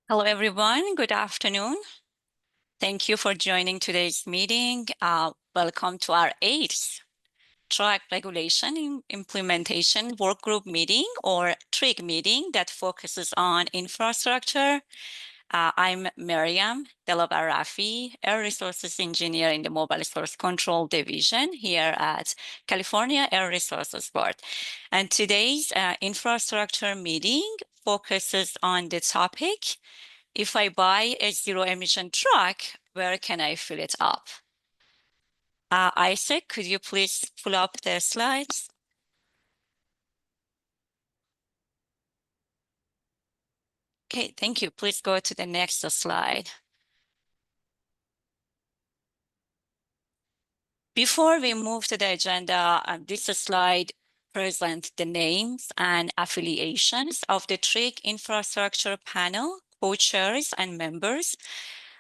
Hello, everyone. Good afternoon. Thank you for joining today's meeting. Welcome to our 8th TRIG Regulation Implementation Workgroup meeting, or TRIG meeting, that focuses on infrastructure. I'm Miriam Delabarafi, Air Resources Engineer in the Mobile Source Control Division here at California Air Resources Board. And today's infrastructure meeting focuses on the topic: if I buy a zero-emission truck, where can I fill it up? Isaac, could you please pull up the slides? Okay, thank you. Please go to the next slide. Before we move to the agenda, this slide presents the names and affiliations of the TRIG Infrastructure Panel, co-chairs and members.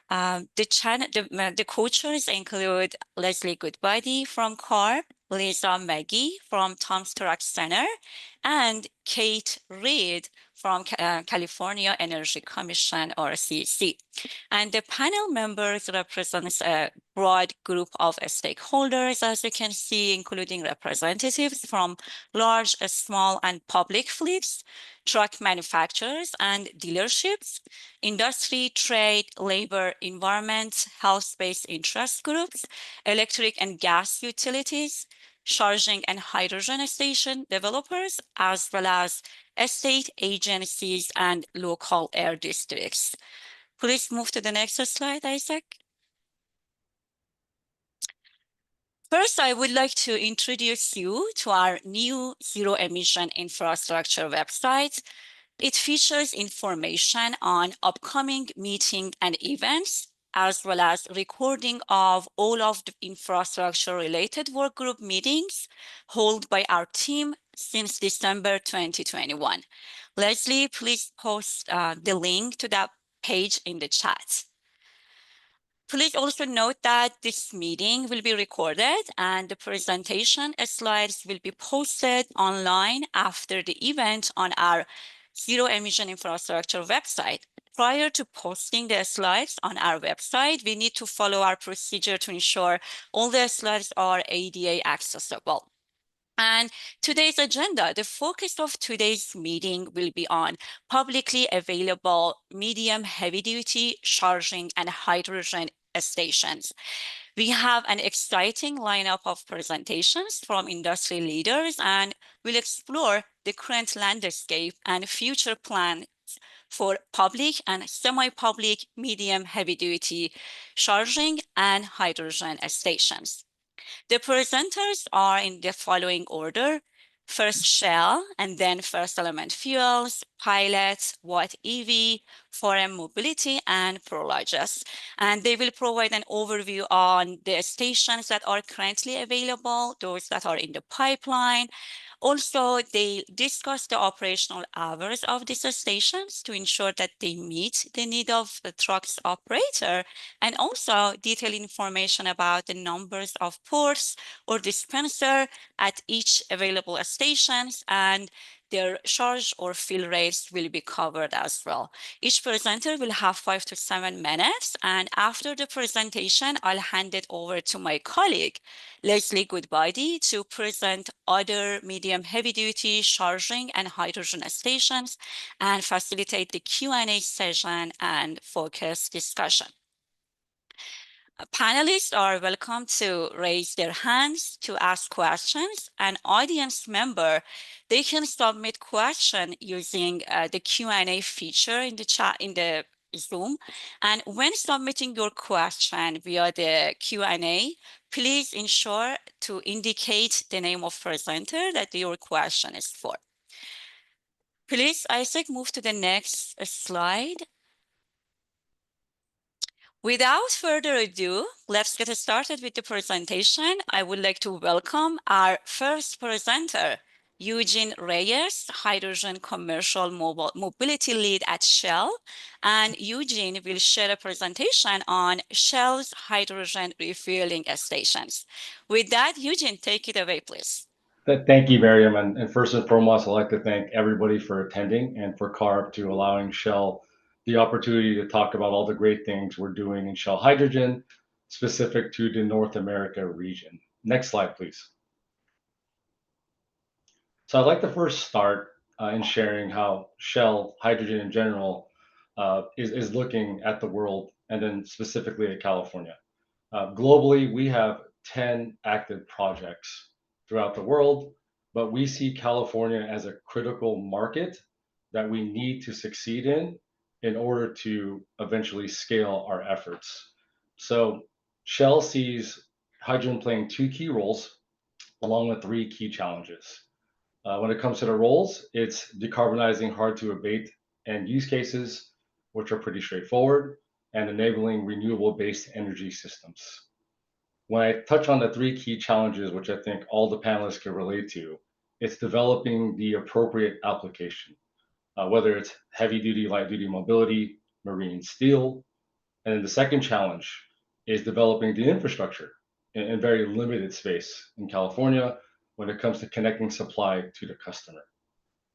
The co-chairs include Leslie Goodbody from CARB, Lisa Maggie from Tom's Truck Center, and Kate Reed from California Energy Commission, or CEC. And the panel members represent a broad group of stakeholders, as you can see, including representatives from large, small, and public fleets, truck manufacturers and dealerships, industry, trade, labor, environment, health-based interest groups, electric and gas utilities, charging and hydrogen station developers, as well as state agencies and local air districts. Please move to the next slide, Isaac. First, I would like to introduce you to our new zero-emission infrastructure website. It features information on upcoming meetings and events, as well as recording of all of the infrastructure-related workgroup meetings held by our team since December 2021. Leslie, please post the link to that page in the chat. Please also note that this meeting will be recorded and the presentation slides will be posted online after the event on our Zero Emission Infrastructure website. Prior to posting the slides on our website, we need to follow our procedure to ensure all the slides are ADA accessible. And today's agenda, the focus of today's meeting will be on publicly available medium heavy-duty charging and hydrogen stations. We have an exciting lineup of presentations from industry leaders, and we'll explore the current landscape and future plans for public and semi-public medium heavy-duty charging and hydrogen stations. The presenters are in the following order: first Shell, and then First Element Fuels, Pilot, Watt EV, Foreign Mobility, and Prologis. And they will provide an overview on the stations that are currently available, those that are in the pipeline. Also, they discuss the operational hours of these stations to ensure that they meet the need of the truck's operator, and also detailed information about the numbers of ports or dispenser at each available stations, and their charge or fill rates will be covered as well. Each presenter will have 5 to 7 minutes, and after the presentation, I'll hand it over to my colleague, Leslie Goodbody, to present other medium heavy-duty charging and hydrogen stations and facilitate the Q&A session and focus discussion. Panelists are welcome to raise their hands to ask questions. An audience member, they can submit question using the Q&A feature in the chat in the Zoom. And when submitting your question via the Q&A, please ensure to indicate the name of presenter that your question is for. Please, Isaac, move to the next slide. Without further ado, let's get started with the presentation. I would like to welcome our first presenter, Eugene Reyes, Hydrogen Commercial Mobility Lead at Shell. And Eugene will share a presentation on Shell's hydrogen refueling stations. With that, Eugene, take it away, please. Thank you, Miriam. And first and foremost, I'd like to thank everybody for attending and for CARB to allowing Shell the opportunity to talk about all the great things we're doing in Shell Hydrogen specific to the North America region. Next slide, please. So I'd like to first start in sharing how Shell Hydrogen in general is looking at the world and then specifically at California. Globally, we have 10 active projects throughout the world, but we see California as a critical market that we need to succeed in order to eventually scale our efforts. So Shell sees hydrogen playing two key roles along with three key challenges. When it comes to the roles, it's decarbonizing hard to abate end use cases, which are pretty straightforward, and enabling renewable based energy systems. When I touch on the three key challenges, which I think all the panelists can relate to, it's developing the appropriate application, whether it's heavy duty, light duty mobility, marine steel. And then the second challenge is developing the infrastructure in very limited space in California when it comes to connecting supply to the customer.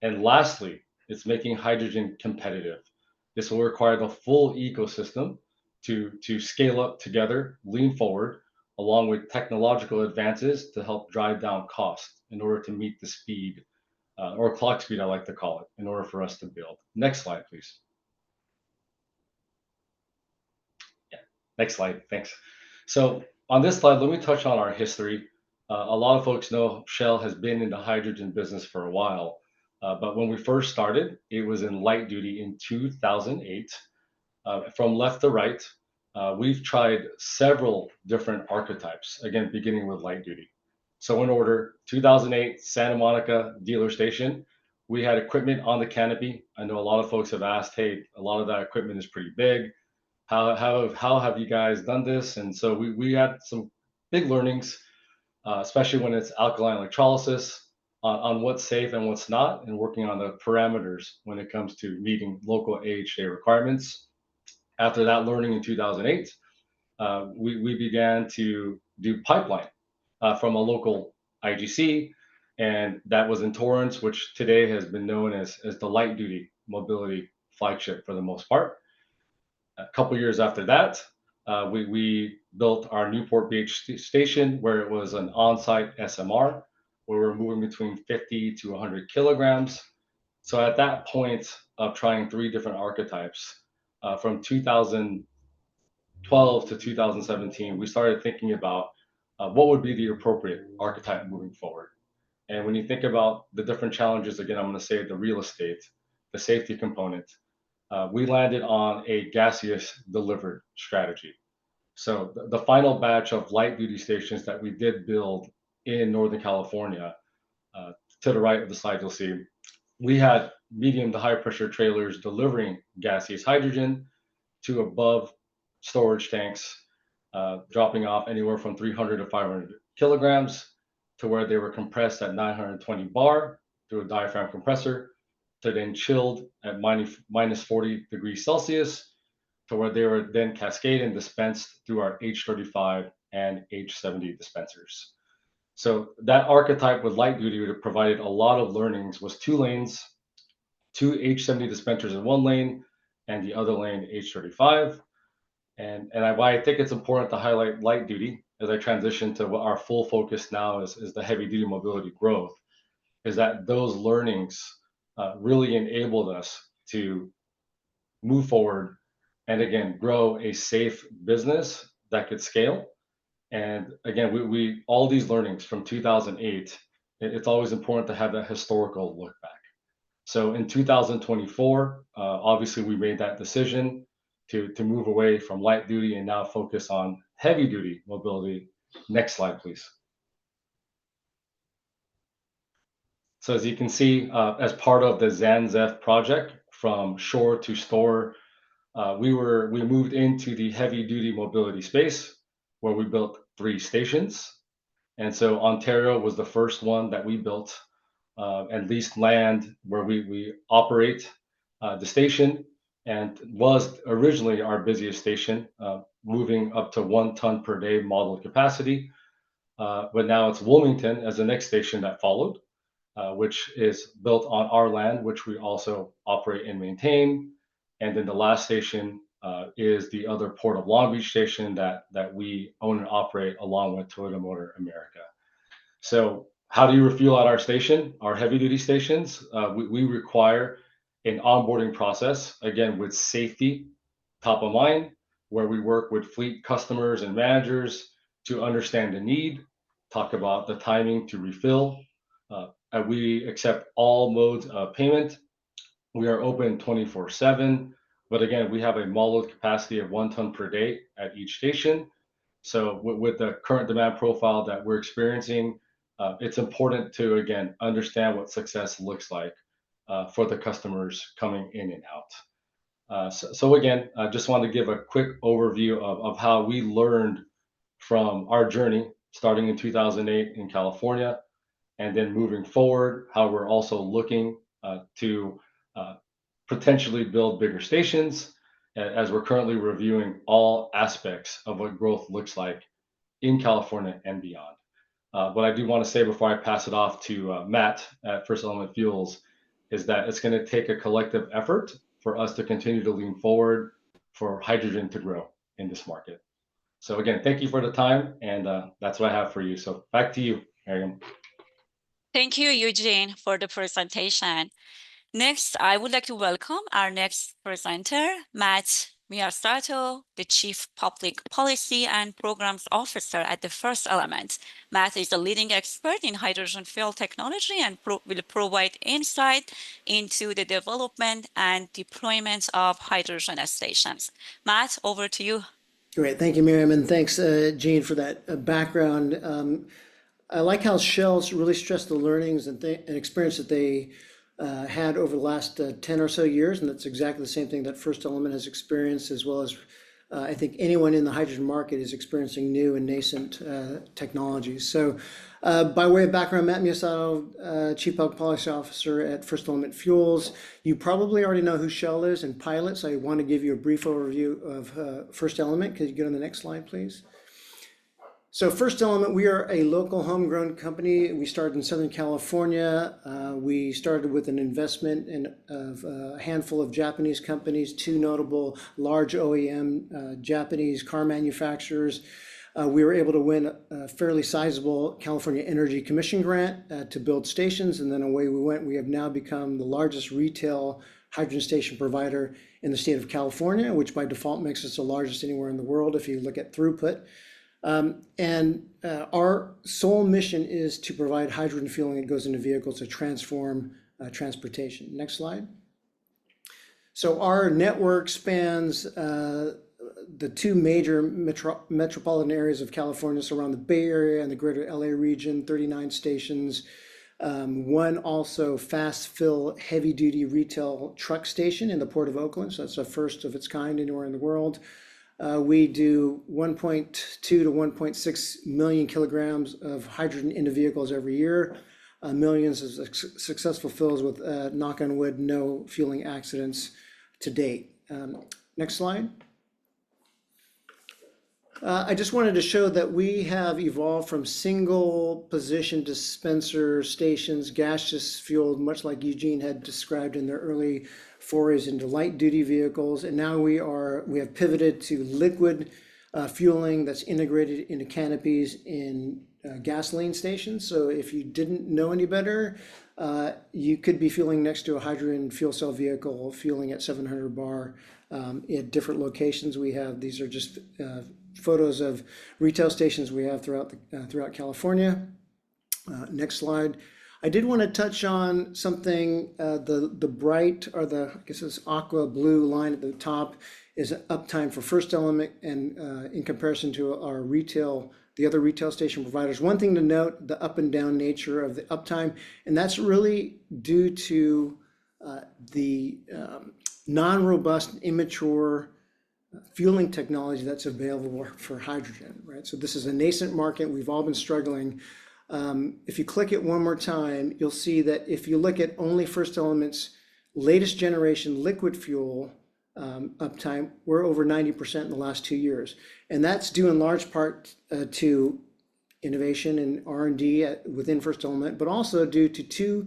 And lastly, it's making hydrogen competitive. This will require the full ecosystem to scale up together, lean forward, along with technological advances to help drive down cost in order to meet the speed, or clock speed, I like to call it, in order for us to build. Next slide, please. Yeah, next slide, thanks. So on this slide, let me touch on our history. A lot of folks know Shell has been in the hydrogen business for a while, but when we first started, it was in light duty in 2008. From left to right, we've tried several different archetypes, again, beginning with light duty. So in order, 2008, Santa Monica dealer station, we had equipment on the canopy. I know a lot of folks have asked, hey, a lot of that equipment is pretty big. How have you guys done this? And so we had some big learnings, especially when it's alkaline electrolysis, on what's safe and what's not, and working on the parameters when it comes to meeting local AHA requirements. After that learning in 2008, we began to do pipeline from a local IGC, and that was in Torrance, which today has been known as the light duty mobility flagship for the most part. A couple years after that, we built our Newport Beach station, where it was an on-site SMR, where we're moving between 50 to 100 kilograms. So at that point of trying three different archetypes, from 2012 to 2017, we started thinking about what would be the appropriate archetype moving forward. And when you think about the different challenges, again, I'm going to say the real estate, the safety component, we landed on a gaseous delivered strategy. So the final batch of light duty stations that we did build in Northern California, to the right of the slide, you'll see we had medium to high pressure trailers delivering gaseous hydrogen to above storage tanks, dropping off anywhere from 300 to 500 kilograms to where they were compressed at 920 bar through a diaphragm compressor to then chilled at minus 40 degrees Celsius to where they were then cascaded and dispensed through our H35 and H70 dispensers. So that archetype with light duty would have provided a lot of learnings, was two lanes, two H70 dispensers in one lane and the other lane H35. Why I think it's important to highlight light duty as I transition to what our full focus now is the heavy duty mobility growth, is that those learnings really enabled us to move forward and again grow a safe business that could scale. And again, we all these learnings from 2008, it's always important to have that historical look back. So in 2024, obviously we made that decision to move away from light duty and now focus on heavy duty mobility. Next slide, please. So as you can see, as part of the ZANZEF project, from shore to store, we moved into the heavy duty mobility space where we built three stations. And so Ontario was the first one that we built and leased land where we operate the station, and was originally our busiest station, moving up to 1 ton per day model capacity. But now it's Wilmington as the next station that followed, which is built on our land, which we also operate and maintain. And then the last station is the other Port of Long Beach station that we own and operate along with Toyota Motor America. So how do you refuel at our station, our heavy duty stations? We require an onboarding process, again, with safety top of mind, where we work with fleet customers and managers to understand the need, talk about the timing to refill. And we accept all modes of payment. We are open 24/7, but again, we have a mall load capacity of 1 ton per day at each station. So with the current demand profile that we're experiencing, it's important to, again, understand what success looks like for the customers coming in and out. So again, I just want to give a quick overview of how we learned from our journey starting in 2008 in California, and then moving forward, how we're also looking to uh, potentially build bigger stations, as we're currently reviewing all aspects of what growth looks like in California and beyond. What I do want to say before I pass it off to Matt at First Element Fuels is that it's going to take a collective effort for us to continue to lean forward for hydrogen to grow in this market. So again, thank you for the time, and that's what I have for you. So back to you, Miriam. Thank you, Eugene, for the presentation. Next, I would like to welcome our next presenter, Matt Miyasato, the Chief Public Policy and Programs Officer at the First Element. Matt is a leading expert in hydrogen fuel technology and will provide insight into the development and deployment of hydrogen stations. Matt, over to you. Great. Thank you, Miriam, and thanks, Gene, for that background. I like how Shell's really stressed the learnings and experience that they had over the last 10 or so years, and that's exactly the same thing that First Element has experienced, as well as I think anyone in the hydrogen market is experiencing new and nascent technologies. So by way of background, Matt Miyasato, Chief Public Policy Officer at First Element Fuels. You probably already know who Shell is and Pilot, so I want to give you a brief overview of First Element. Could you go to the next slide, please? So First Element, we are a local homegrown company. We started in Southern California. We started with an investment of a handful of Japanese companies, two notable large OEM Japanese car manufacturers. We were able to win a fairly sizable California Energy Commission grant to build stations, and then away we went. We have now become the largest retail hydrogen station provider in the state of California, which by default makes us the largest anywhere in the world if you look at throughput. Our sole mission is to provide hydrogen fueling that goes into vehicles to transform transportation. Next slide. So our network spans the two major metropolitan areas of California, so around the Bay Area and the greater LA region, 39 stations. One also fast fill heavy duty retail truck station in the Port of Oakland. So that's the first of its kind anywhere in the world. We do 1.2 to 1.6 million kilograms of hydrogen into vehicles every year, millions of successful fills with, knock on wood, no fueling accidents to date. Next slide. I just wanted to show that we have evolved from single position dispenser stations, gaseous fueled, much like Eugene had described in their early forays into light duty vehicles. And now we have pivoted to liquid fueling that's integrated into canopies in gasoline stations. So if you didn't know any better, you could be fueling next to a hydrogen fuel cell vehicle, fueling at 700 bar at different locations. These are just photos of retail stations we have throughout California. Next slide. I did want to touch on something. The bright, or I guess this aqua blue line at the top is uptime for First Element, and in comparison to the other retail station providers. One thing to note, the up and down nature of the uptime, and that's really due to the non-robust, immature fueling technology that's available for hydrogen, right? So this is a nascent market. We've all been struggling. If you click it one more time, you'll see that if you look at only First Element's latest generation liquid fuel uptime, we're over 90% in the last 2 years. And that's due in large part to innovation and R&D within First Element, but also due to two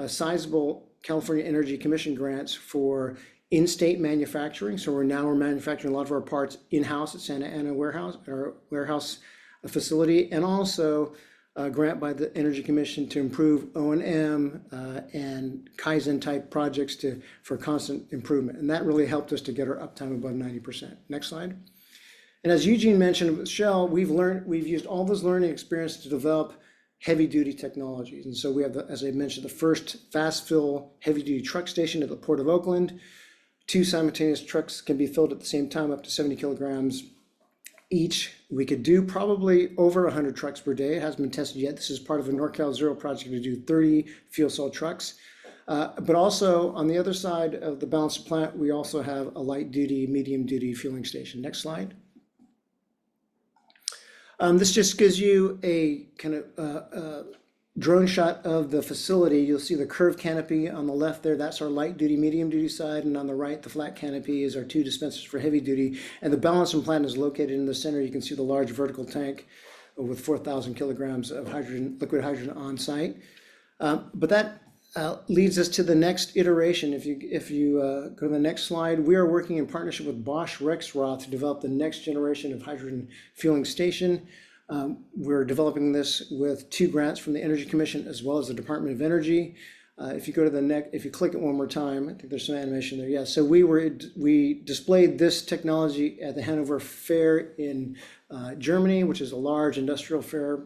sizable California Energy Commission grants for in-state manufacturing. So we're manufacturing a lot of our parts in-house at Santa Ana warehouse, our warehouse facility, and also a grant by the Energy Commission to improve O&M and Kaizen type projects for constant improvement. And that really helped us to get our uptime above 90%. Next slide. And as Eugene mentioned with Shell, we've used all those learning experience to develop heavy duty technologies. And so we have, as I mentioned, the first fast fill heavy duty truck station at the Port of Oakland. 2 simultaneous trucks can be filled at the same time, up to 70 kilograms each. We could do probably over 100 trucks per day. It hasn't been tested yet. This is part of a NorCal Zero project to do 30 fuel cell trucks. But also on the other side of the balance of plant, we also have a light duty, medium duty fueling station. Next slide. This just gives you a kind of drone shot of the facility. You'll see the curved canopy on the left there. That's our light duty, medium duty side. And on the right, the flat canopy is our 2 dispensers for heavy duty. And the balancing plant is located in the center. You can see the large vertical tank with 4,000 kilograms of hydrogen, liquid hydrogen on site. But that leads us to the next iteration. If you go to the next slide, we are working in partnership with Bosch Rexroth to develop the next generation of hydrogen fueling station. We're developing this with 2 grants from the Energy Commission as well as the Department of Energy. If you go to the next, if you click it one more time, I think there's some animation there. Yeah, so we displayed this technology at the Hanover Fair in Germany, which is a large industrial fair,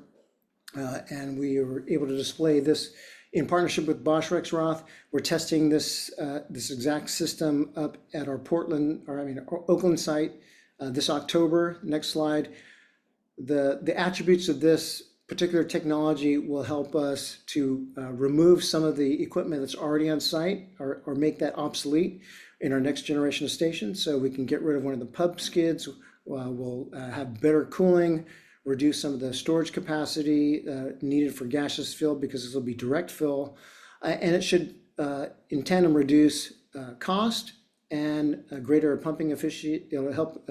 and we were able to display this in partnership with Bosch Rexroth. We're testing this exact system up at our Oakland site this October. Next slide. The attributes of this particular technology will help us to remove some of the equipment that's already on site or make that obsolete in our next generation of stations. So we can get rid of one of the pump skids. We'll have better cooling, reduce some of the storage capacity needed for gaseous fill because this will be direct fill. And it should in tandem reduce cost and greater pumping efficiency. It'll help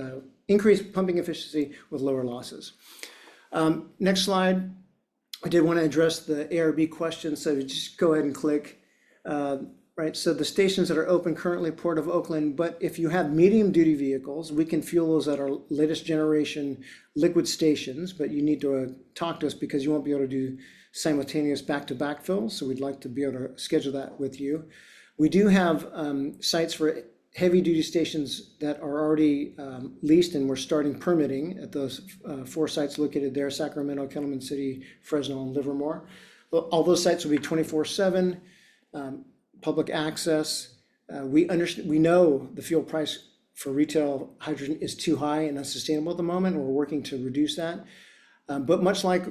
increase pumping efficiency with lower losses. Next slide. I did want to address the ARB question, so just go ahead and click. Right, so the stations that are open currently, Port of Oakland, but if you have medium duty vehicles, we can fuel those at our latest generation liquid stations, but you need to talk to us because you won't be able to do simultaneous back-to-back fills, so we'd like to be able to schedule that with you. We do have sites for heavy duty stations that are already leased, and we're starting permitting at those 4 sites located there: Sacramento, Kelman City, Fresno, and Livermore. All those sites will be 24/7 public access. We know the fuel price for retail hydrogen is too high and unsustainable at the moment, and we're working to reduce that. But much like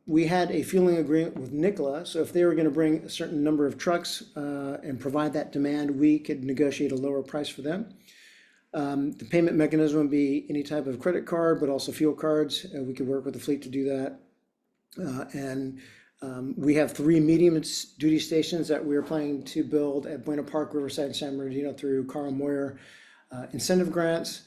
we had a fueling agreement with Nikola, so if they were going to bring a certain number of trucks and provide that demand, we could negotiate a lower price for them. The payment mechanism would be any type of credit card, but also fuel cards. We could work with the fleet to do that. We have 3 medium duty stations that we're planning to build at Buena Park, Riverside, and San Bernardino through Carl Moyer incentive grants.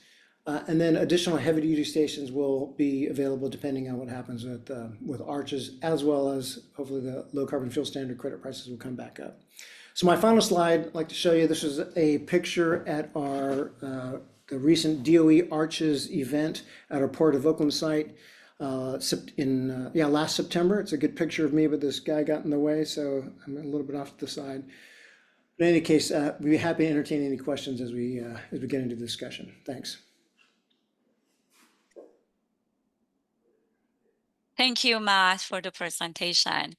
And then additional heavy duty stations will be available depending on what happens with ARCHES, as well as hopefully the low carbon fuel standard credit prices will come back up. So my final slide, I'd like to show you, this is a picture at our the recent DOE ARCHES event at our Port of Oakland site last September. It's a good picture of me, but this guy got in the way, so I'm a little bit off to the side. But in any case, we'd be happy to entertain any questions as we get into the discussion. Thanks. Thank you, Matt, for the presentation.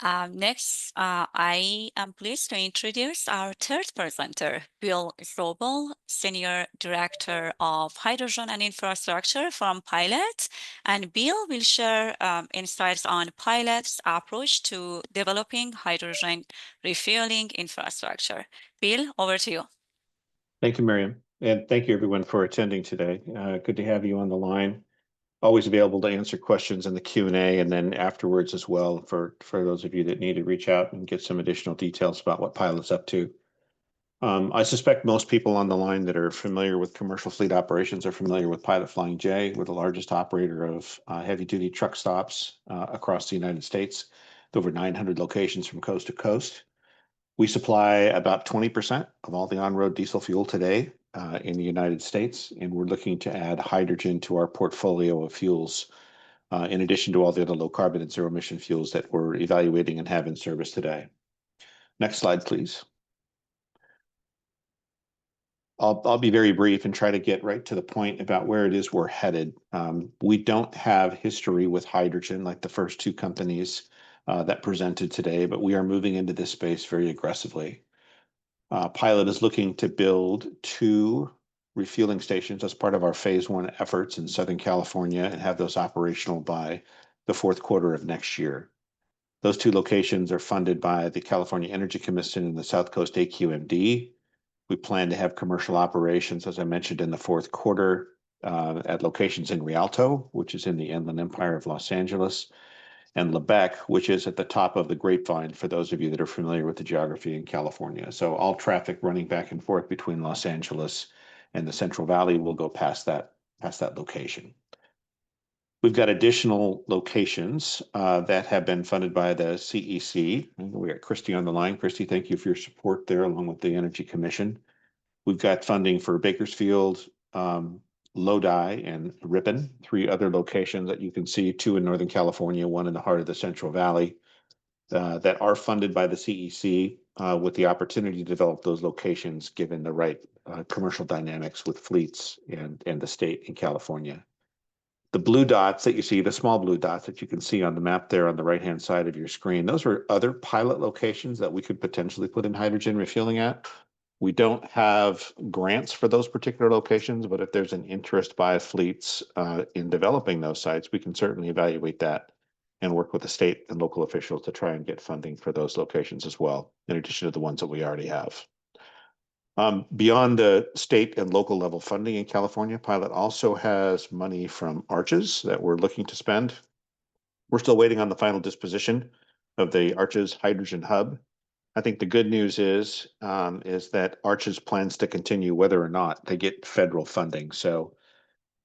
Next, I am pleased to introduce our 3rd presenter, Bill Sobel, Senior Director of Hydrogen and Infrastructure from Pilot. And Bill will share insights on Pilot's approach to developing hydrogen refueling infrastructure. Bill, over to you. Thank you, Miriam. And thank you, everyone, for attending today. Good to have you on the line. Always available to answer questions in the Q&A, and then afterwards as well for those of you that need to reach out and get some additional details about what Pilot's up to. I suspect most people on the line that are familiar with commercial fleet operations are familiar with Pilot Flying J. We're the largest operator of heavy-duty truck stops across the United States, with over 900 locations from coast to coast. We supply about 20% of all the on-road diesel fuel today in the United States, and we're looking to add hydrogen to our portfolio of fuels in addition to all the other low carbon and zero emission fuels that we're evaluating and have in service today. Next slide, please. I'll be very brief and try to get right to the point about where it is we're headed. We don't have history with hydrogen like the first two companies that presented today, but we are moving into this space very aggressively. Pilot is looking to build 2 refueling stations as part of our phase 1 efforts in Southern California and have those operational by the 4th quarter of next year. Those 2 locations are funded by the California Energy Commission and the South Coast AQMD. We plan to have commercial operations, as I mentioned, in the 4th quarter at locations in Rialto, which is in the Inland Empire of Los Angeles, and Lebec, which is at the top of the grapevine for those of you that are familiar with the geography in California. So all traffic running back and forth between Los Angeles and the Central Valley will go past that location. We've got additional locations that have been funded by the CEC. We got Christy on the line. Christy, thank you for your support there, along with the Energy Commission. We've got funding for Bakersfield, Lodi, and Ripon, 3 other locations that you can see, 2 in Northern California, 1 in the heart of the Central Valley, that are funded by the CEC with the opportunity to develop those locations given the right commercial dynamics with fleets and the state in California. The blue dots that you see, the small blue dots that you can see on the map there on the right-hand side of your screen, those are other pilot locations that we could potentially put in hydrogen refueling at. We don't have grants for those particular locations, but if there's an interest by fleets in developing those sites, we can certainly evaluate that and work with the state and local officials to try and get funding for those locations as well, in addition to the ones that we already have. Beyond the state and local level funding in California, Pilot also has money from ARCHES that we're looking to spend. We're still waiting on the final disposition of the ARCHES Hydrogen Hub. I think the good news is that ARCHES plans to continue whether or not they get federal funding. So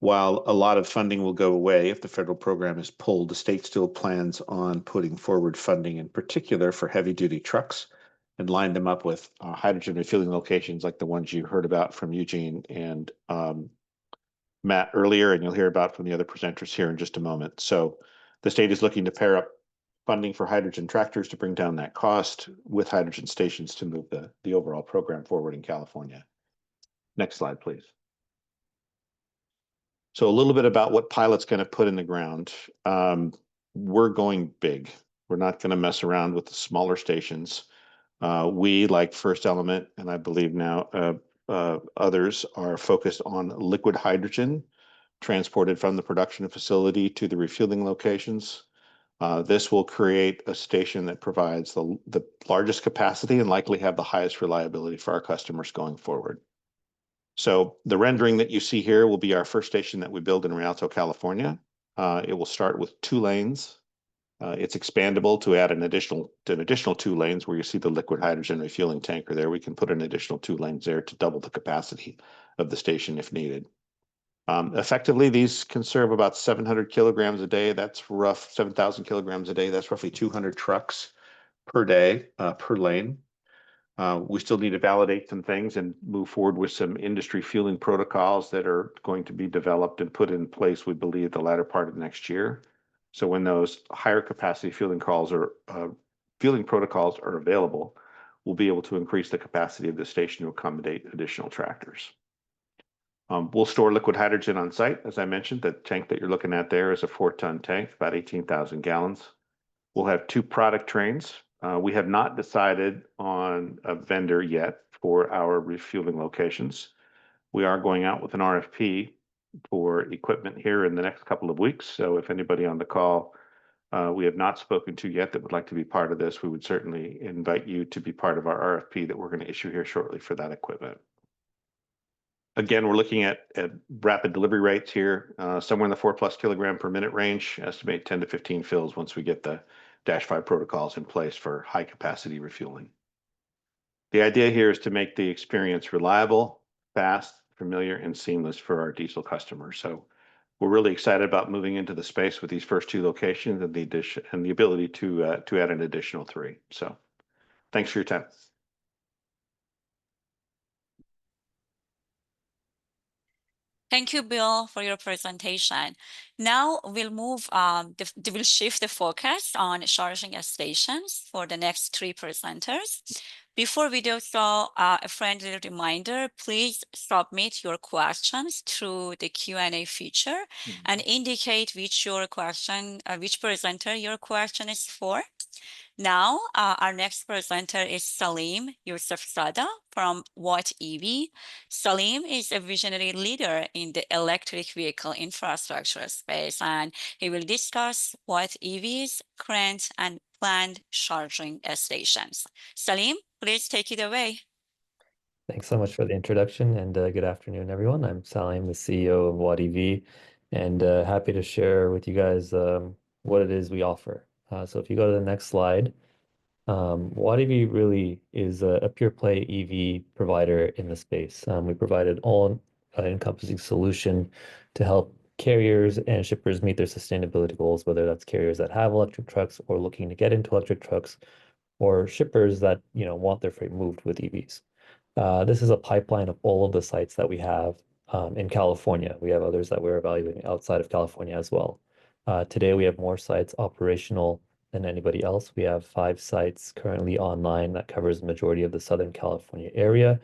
while a lot of funding will go away if the federal program is pulled, the state still plans on putting forward funding, in particular for heavy duty trucks, and line them up with hydrogen refueling locations like the ones you heard about from Eugene and Matt earlier, and you'll hear about from the other presenters here in just a moment. So the state is looking to pair up funding for hydrogen tractors to bring down that cost with hydrogen stations to move the overall program forward in California. Next slide, please. So a little bit about what Pilot's going to put in the ground. We're going big. We're not going to mess around with the smaller stations. We, like First Element, and I believe now others, are focused on liquid hydrogen transported from the production facility to the refueling locations. This will create a station that provides the largest capacity and likely have the highest reliability for our customers going forward. So the rendering that you see here will be our first station that we build in Rialto, California. It will start with 2 lanes. It's expandable to add an additional 2 lanes where you see the liquid hydrogen refueling tanker there. We can put an additional 2 lanes there to double the capacity of the station if needed. Effectively, these can serve about 700 kilograms a day. That's 7,000 kilograms a day. That's roughly 200 trucks per day, per lane. We still need to validate some things and move forward with some industry fueling protocols that are going to be developed and put in place, we believe, the latter part of next year. So when those higher capacity fueling protocols are available, we'll be able to increase the capacity of the station to accommodate additional tractors. We'll store liquid hydrogen on site. As I mentioned, the tank that you're looking at there is a 4-ton tank, about 18,000 gallons. We'll have 2 product trains. We have not decided on a vendor yet for our refueling locations. We are going out with an RFP for equipment here in the next couple of weeks. So if anybody on the call we have not spoken to yet that would like to be part of this, we would certainly invite you to be part of our RFP that we're going to issue here shortly for that equipment. Again, we're looking at rapid delivery rates here, somewhere in the 4+ kilogram per minute range. Estimate 10 to 15 fills once we get the Dash 5 protocols in place for high capacity refueling. The idea here is to make the experience reliable, fast, familiar, and seamless for our diesel customers. So we're really excited about moving into the space with these first 2 locations and the ability to add an additional 3. So thanks for your time. Thank you, Bill, for your presentation. Now we'll we'll shift the focus on charging stations for the next three presenters. Before we do so, a friendly reminder, please submit your questions through the Q&A feature and indicate which presenter your question is for. Now, our next presenter is Salim Yousafzada from Watt EV. Salim is a visionary leader in the electric vehicle infrastructure space, and he will discuss Watt EV's current and planned charging stations. Salim, please take it away. Thanks so much for the introduction, and good afternoon, everyone. I'm Salim, the CEO of Watt EV, and happy to share with you guys what it is we offer. So if you go to the next slide, Watt EV really is a pure play EV provider in the space. We provide an all-encompassing solution to help carriers and shippers meet their sustainability goals, whether that's carriers that have electric trucks or looking to get into electric trucks, or shippers that want their freight moved with EVs. This is a pipeline of all of the sites that we have in California. We have others that we're evaluating outside of California as well. Today, we have more sites operational than anybody else. We have 5 sites currently online that covers the majority of the Southern California area,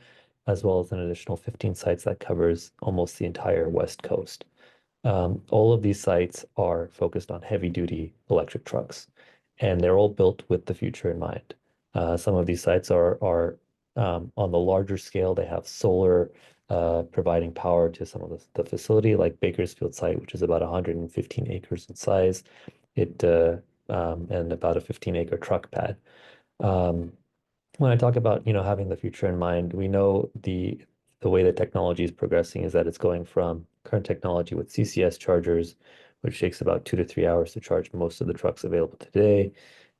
as well as an additional 15 sites that covers almost the entire West Coast. All of these sites are focused on heavy-duty electric trucks, and they're all built with the future in mind. Some of these sites are on the larger scale. They have solar providing power to some of the facility, like Bakersfield site, which is about 115 acres in size, and about a 15-acre truck pad. When I talk about having the future in mind, we know the way that technology is progressing is that it's going from current technology with CCS chargers, which takes about 2 to 3 hours to charge most of the trucks available today.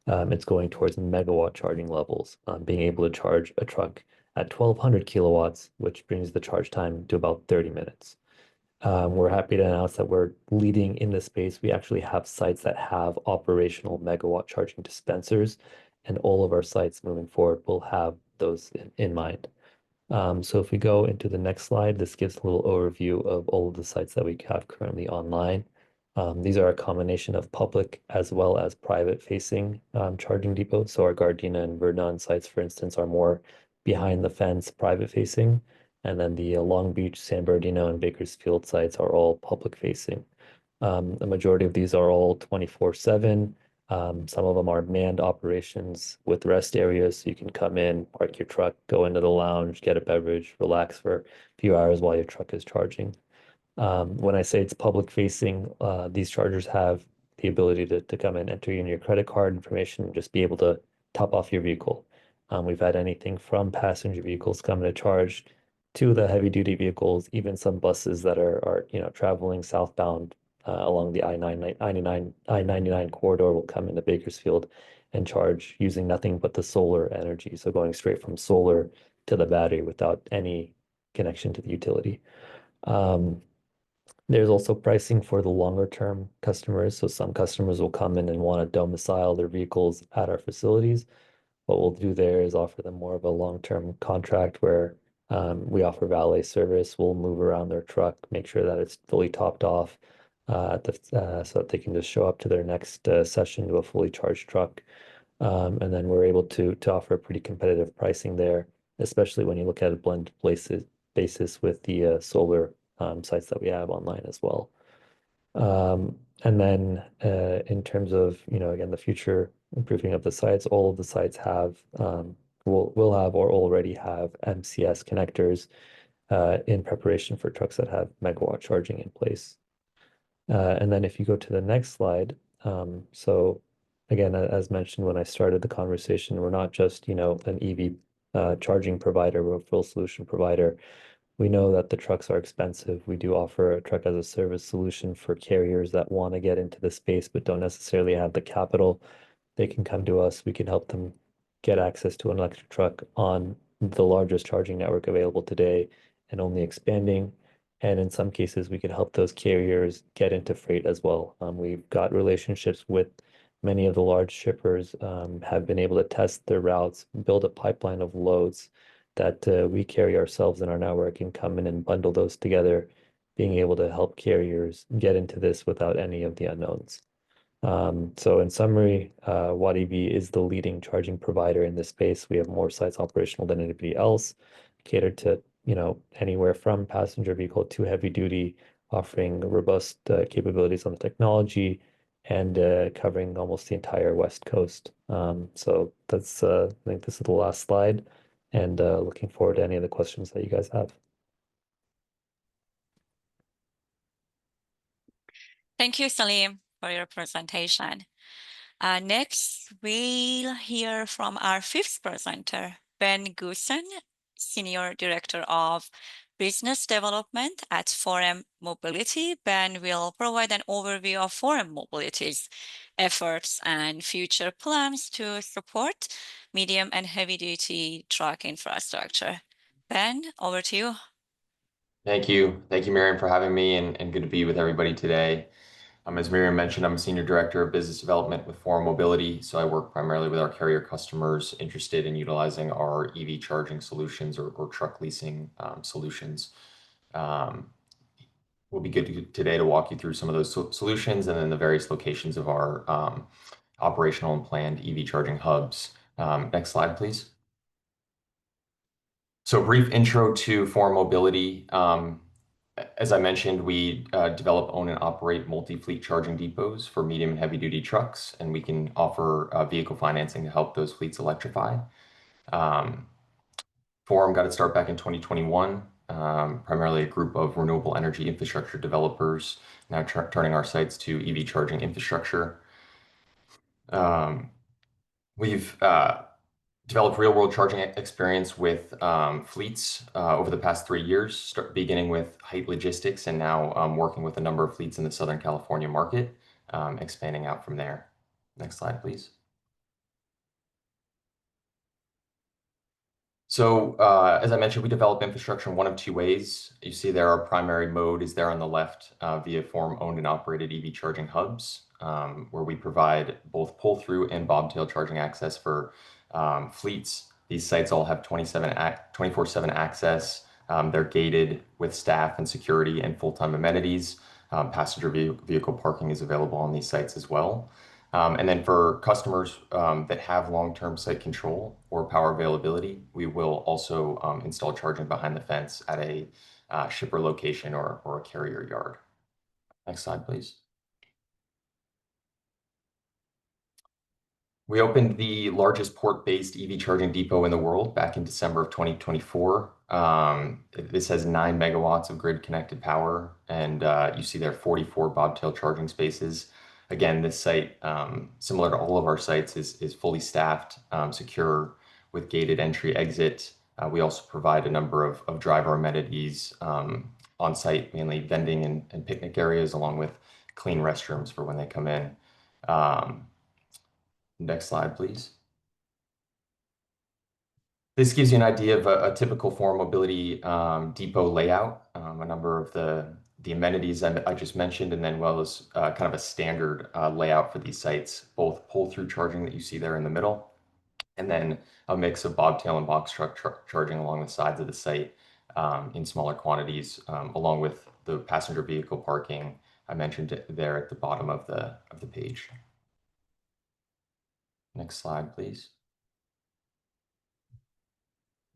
It's going towards megawatt charging levels, being able to charge a truck at 1,200 kilowatts, which brings the charge time to about 30 minutes. We're happy to announce that we're leading in this space. We actually have sites that have operational megawatt charging dispensers, and all of our sites moving forward will have those in mind. So if we go into the next slide, this gives a little overview of all of the sites that we have currently online. These are a combination of public as well as private-facing charging depots. So our Gardena and Verdun sites, for instance, are more behind the fence, private-facing, and then the Long Beach, San Bernardino, and Bakersfield sites are all public-facing. The majority of these are all 24/7. Some of them are manned operations with rest areas, so you can come in, park your truck, go into the lounge, get a beverage, relax for a few hours while your truck is charging. When I say it's public facing, these chargers have the ability to come and enter in your credit card information and just be able to top off your vehicle. We've had anything from passenger vehicles coming to charge to the heavy duty vehicles, even some buses that are traveling southbound along the I-99 corridor will come into Bakersfield and charge using nothing but the solar energy. So going straight from solar to the battery without any connection to the utility. There's also pricing for the longer term customers. So some customers will come in and want to domicile their vehicles at our facilities. What we'll do there is offer them more of a long-term contract where we offer valet service. We'll move around their truck, make sure that it's fully topped off so that they can just show up to their next session to a fully charged truck. And then we're able to offer pretty competitive pricing there, especially when you look at a blend basis with the solar sites that we have online as well. And then in terms of, again, the future improving of the sites, all of the sites will have or already have MCS connectors in preparation for trucks that have megawatt charging in place. And then if you go to the next slide, so again, as mentioned when I started the conversation, we're not just, an EV charging provider, we're a full solution provider. We know that the trucks are expensive. We do offer a truck as a service solution for carriers that want to get into the space but don't necessarily have the capital. They can come to us. We can help them get access to an electric truck on the largest charging network available today and only expanding. And in some cases, we can help those carriers get into freight as well. We've got relationships with many of the large shippers, have been able to test their routes, build a pipeline of loads that we carry ourselves in our network and come in and bundle those together being able to help carriers get into this without any of the unknowns. So in summary, Watt EV is the leading charging provider in this space. We have more sites operational than anybody else, catered to, anywhere from passenger vehicle to heavy duty, offering robust capabilities on the technology and covering almost the entire West Coast. So that's, I think this is the last slide, and looking forward to any of the questions that you guys have. Thank you, Salim, for your presentation. Next, we'll hear from our fifth presenter, Ben Goosen, Senior Director of Business Development at Forum Mobility. Ben will provide an overview of Forum Mobility's efforts and future plans to support medium and heavy-duty truck infrastructure. Ben, over to you. Thank you. Thank you, Miriam, for having me, and good to be with everybody today. As Miriam mentioned, I'm a Senior Director of Business Development with Forum Mobility, so I work primarily with our carrier customers interested in utilizing our EV charging solutions or truck leasing solutions. Will be good today to walk you through some of those solutions and then the various locations of our operational and planned EV charging hubs. Next slide, please. So a brief intro to Forum Mobility. As I mentioned, we develop, own, and operate multi-fleet charging depots for medium and heavy-duty trucks, and we can offer vehicle financing to help those fleets electrify. Forum got its start back in 2021, primarily a group of renewable energy infrastructure developers, now turning our sites to EV charging infrastructure. We've developed real-world charging experience with fleets over the past 3 years, beginning with Height Logistics and now working with a number of fleets in the Southern California market, expanding out from there. Next slide, please. So as I mentioned, we develop infrastructure in one of two ways. You see there our primary mode is there on the left via Forum owned and operated EV charging hubs, where we provide both pull-through and bobtail charging access for fleets. These sites all have 24/7 access. They're gated with staff and security and full-time amenities. Passenger vehicle parking is available on these sites as well. And then for customers that have long-term site control or power availability, we will also install charging behind the fence at a shipper location or a carrier yard. Next slide, please. We opened the largest port-based EV charging depot in the world back in December of 2024. This has 9 megawatts of grid-connected power, and you see there 44 bobtail charging spaces. Again, this site, similar to all of our sites, is fully staffed, secure, with gated entry/exit. We also provide a number of driver amenities on site, mainly vending and picnic areas, along with clean restrooms for when they come in. Next slide, please. This gives you an idea of a typical Forum Mobility depot layout, a number of the amenities I just mentioned, and then well as kind of a standard layout for these sites, both pull-through charging that you see there in the middle, and then a mix of bobtail and box truck charging along the sides of the site in smaller quantities, along with the passenger vehicle parking I mentioned there at the bottom of the page. Next slide, please.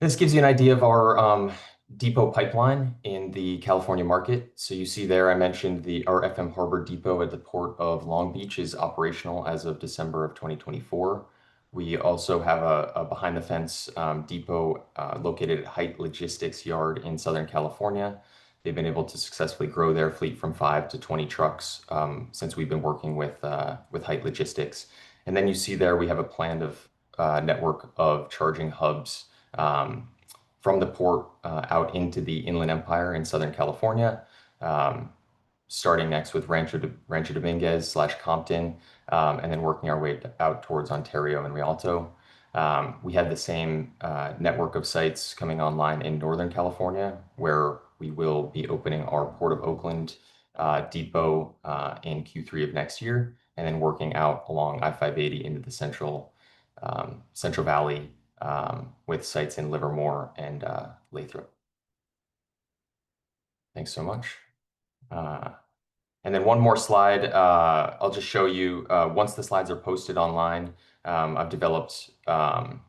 This gives you an idea of our depot pipeline in the California market. So you see there, I mentioned our FM Harbor Depot at the Port of Long Beach is operational as of December of 2024. We also have a behind-the-fence depot located at Height Logistics Yard in Southern California. They've been able to successfully grow their fleet from 5 to 20 trucks since we've been working with Height Logistics. And then you see there we have a planned network of charging hubs from the port out into the Inland Empire in Southern California, starting next with Rancho Dominguez/Compton, and then working our way out towards Ontario and Rialto. We have the same network of sites coming online in Northern California, where we will be opening our Port of Oakland depot in Q3 of next year, and then working out along I-580 into the Central Valley with sites in Livermore and Lathrop. Thanks so much. And then one more slide, I'll just show you, once the slides are posted online, I've developed an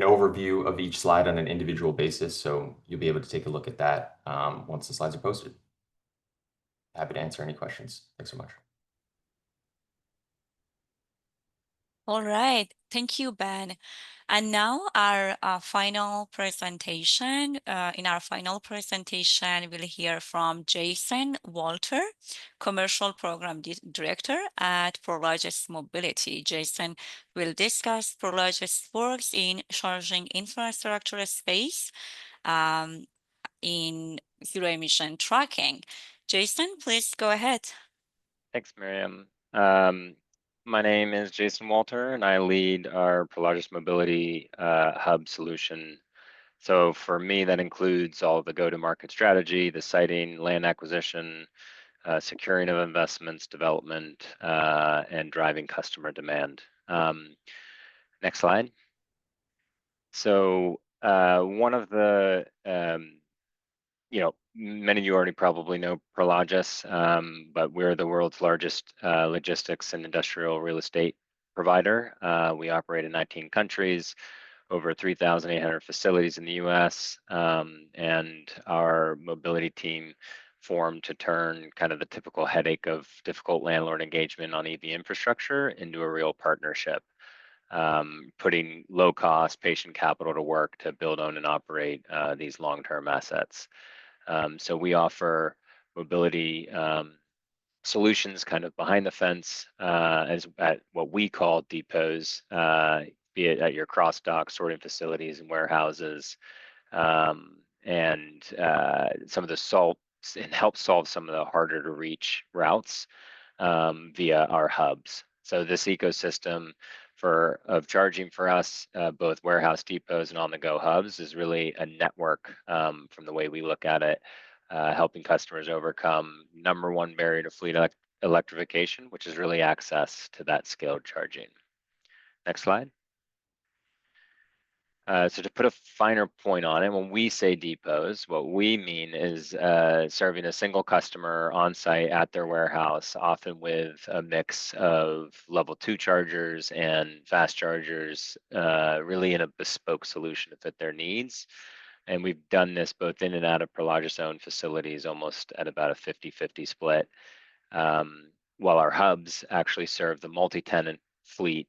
overview of each slide on an individual basis, so you'll be able to take a look at that once the slides are posted. Happy to answer any questions. Thanks so much. All right, thank you, Ben. And now our final presentation. In our final presentation, we'll hear from Jason Walter, Commercial Program Director at Prologis Mobility. Jason will discuss Prologis' works in charging infrastructure space in zero emission tracking. Jason, please go ahead. Thanks, Miriam. My name is Jason Walter, and I lead our Prologis Mobility Hub solution. So for me, that includes all the go-to-market strategy, the siting, land acquisition, securing of investments, development, and driving customer demand. Next slide. So one of the many of you already probably know Prologis, but we're the world's largest logistics and industrial real estate provider. We operate in 19 countries, over 3,800 facilities in the US, and our mobility team formed to turn kind of the typical headache of difficult landlord engagement on EV infrastructure into a real partnership, putting low-cost patient capital to work to build, own, and operate these long-term assets. So we offer mobility solutions kind of behind the fence as at what we call depots, be it at your cross dock sorting facilities and warehouses, and some of the and help solve some of the harder to reach routes via our hubs. So this ecosystem of charging for us, both warehouse depots and on-the-go hubs, is really a network from the way we look at it, helping customers overcome #1 barrier to fleet electrification, which is really access to that scaled charging. Next slide. So to put a finer point on it, when we say depots, what we mean is serving a single customer on site at their warehouse, often with a mix of level 2 chargers and fast chargers, really in a bespoke solution to fit their needs. And we've done this both in and out of Prologis owned facilities, almost at about a 50-50 split, while our hubs actually serve the multi-tenant fleet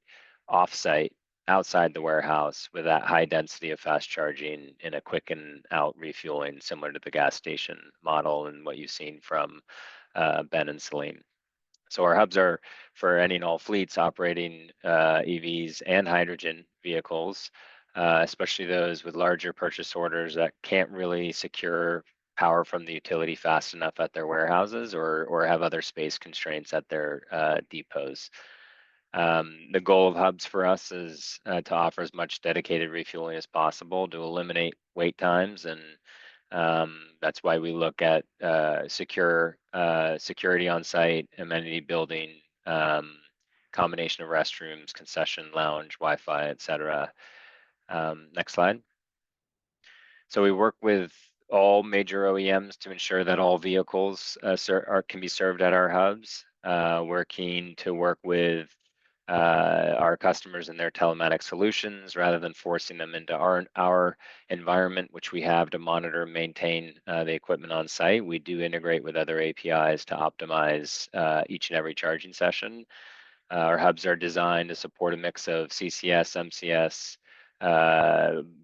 offsite outside the warehouse with that high density of fast charging in a quick and out refueling, similar to the gas station model and what you've seen from Ben and Salim. So our hubs are for any and all fleets operating EVs and hydrogen vehicles, especially those with larger purchase orders that can't really secure power from the utility fast enough at their warehouses or have other space constraints at their depots. The goal of hubs for us is to offer as much dedicated refueling as possible to eliminate wait times, and that's why we look at security on site, amenity building, combination of restrooms, concession lounge, Wi-Fi, etc. Next slide. So we work with all major OEMs to ensure that all vehicles can be served at our hubs. We're keen to work with our customers and their telematics solutions rather than forcing them into our environment, which we have to monitor and maintain the equipment on site. We do integrate with other APIs to optimize each and every charging session. Our hubs are designed to support a mix of CCS, MCS,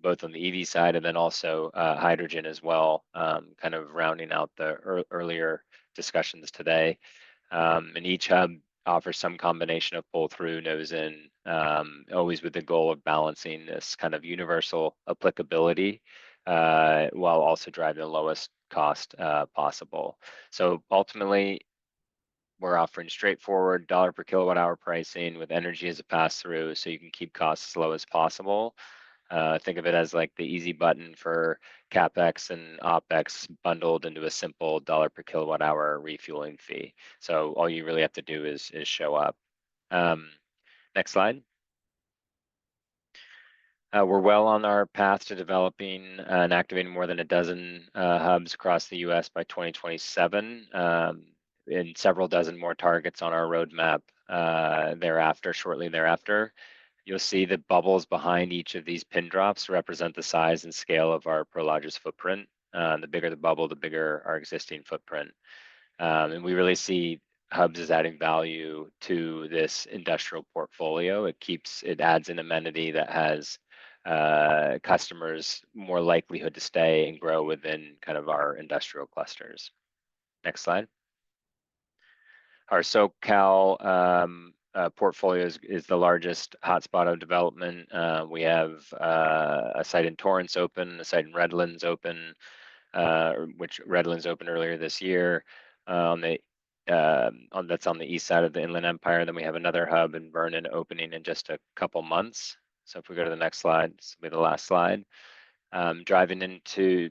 both on the EV side and then also hydrogen as well, kind of rounding out the earlier discussions today. And each hub offers some combination of pull-through, nose-in, always with the goal of balancing this kind of universal applicability while also driving the lowest cost possible. So ultimately, we're offering straightforward $ per kilowatt hour pricing with energy as a pass-through, so you can keep costs as low as possible. Think of it as like the easy button for CapEx and OpEx bundled into a simple $ per kilowatt hour refueling fee. So all you really have to do is show up. Next slide. We're well on our path to developing and activating more than a dozen hubs across the US by 2027, and several dozen more targets on our roadmap shortly thereafter. You'll see the bubbles behind each of these pin drops represent the size and scale of our Prologis footprint. The bigger the bubble, the bigger our existing footprint. And we really see hubs as adding value to this industrial portfolio. It adds an amenity that has customers more likelihood to stay and grow within kind of our industrial clusters. Next slide. Our SoCal portfolio is the largest hotspot of development. We have a site in Torrance open, a site in Redlands open, which Redlands opened earlier this year. That's on the east side of the Inland Empire. Then we have another hub in Vernon opening in just a couple months. So if we go to the next slide, this will be the last slide. Driving into,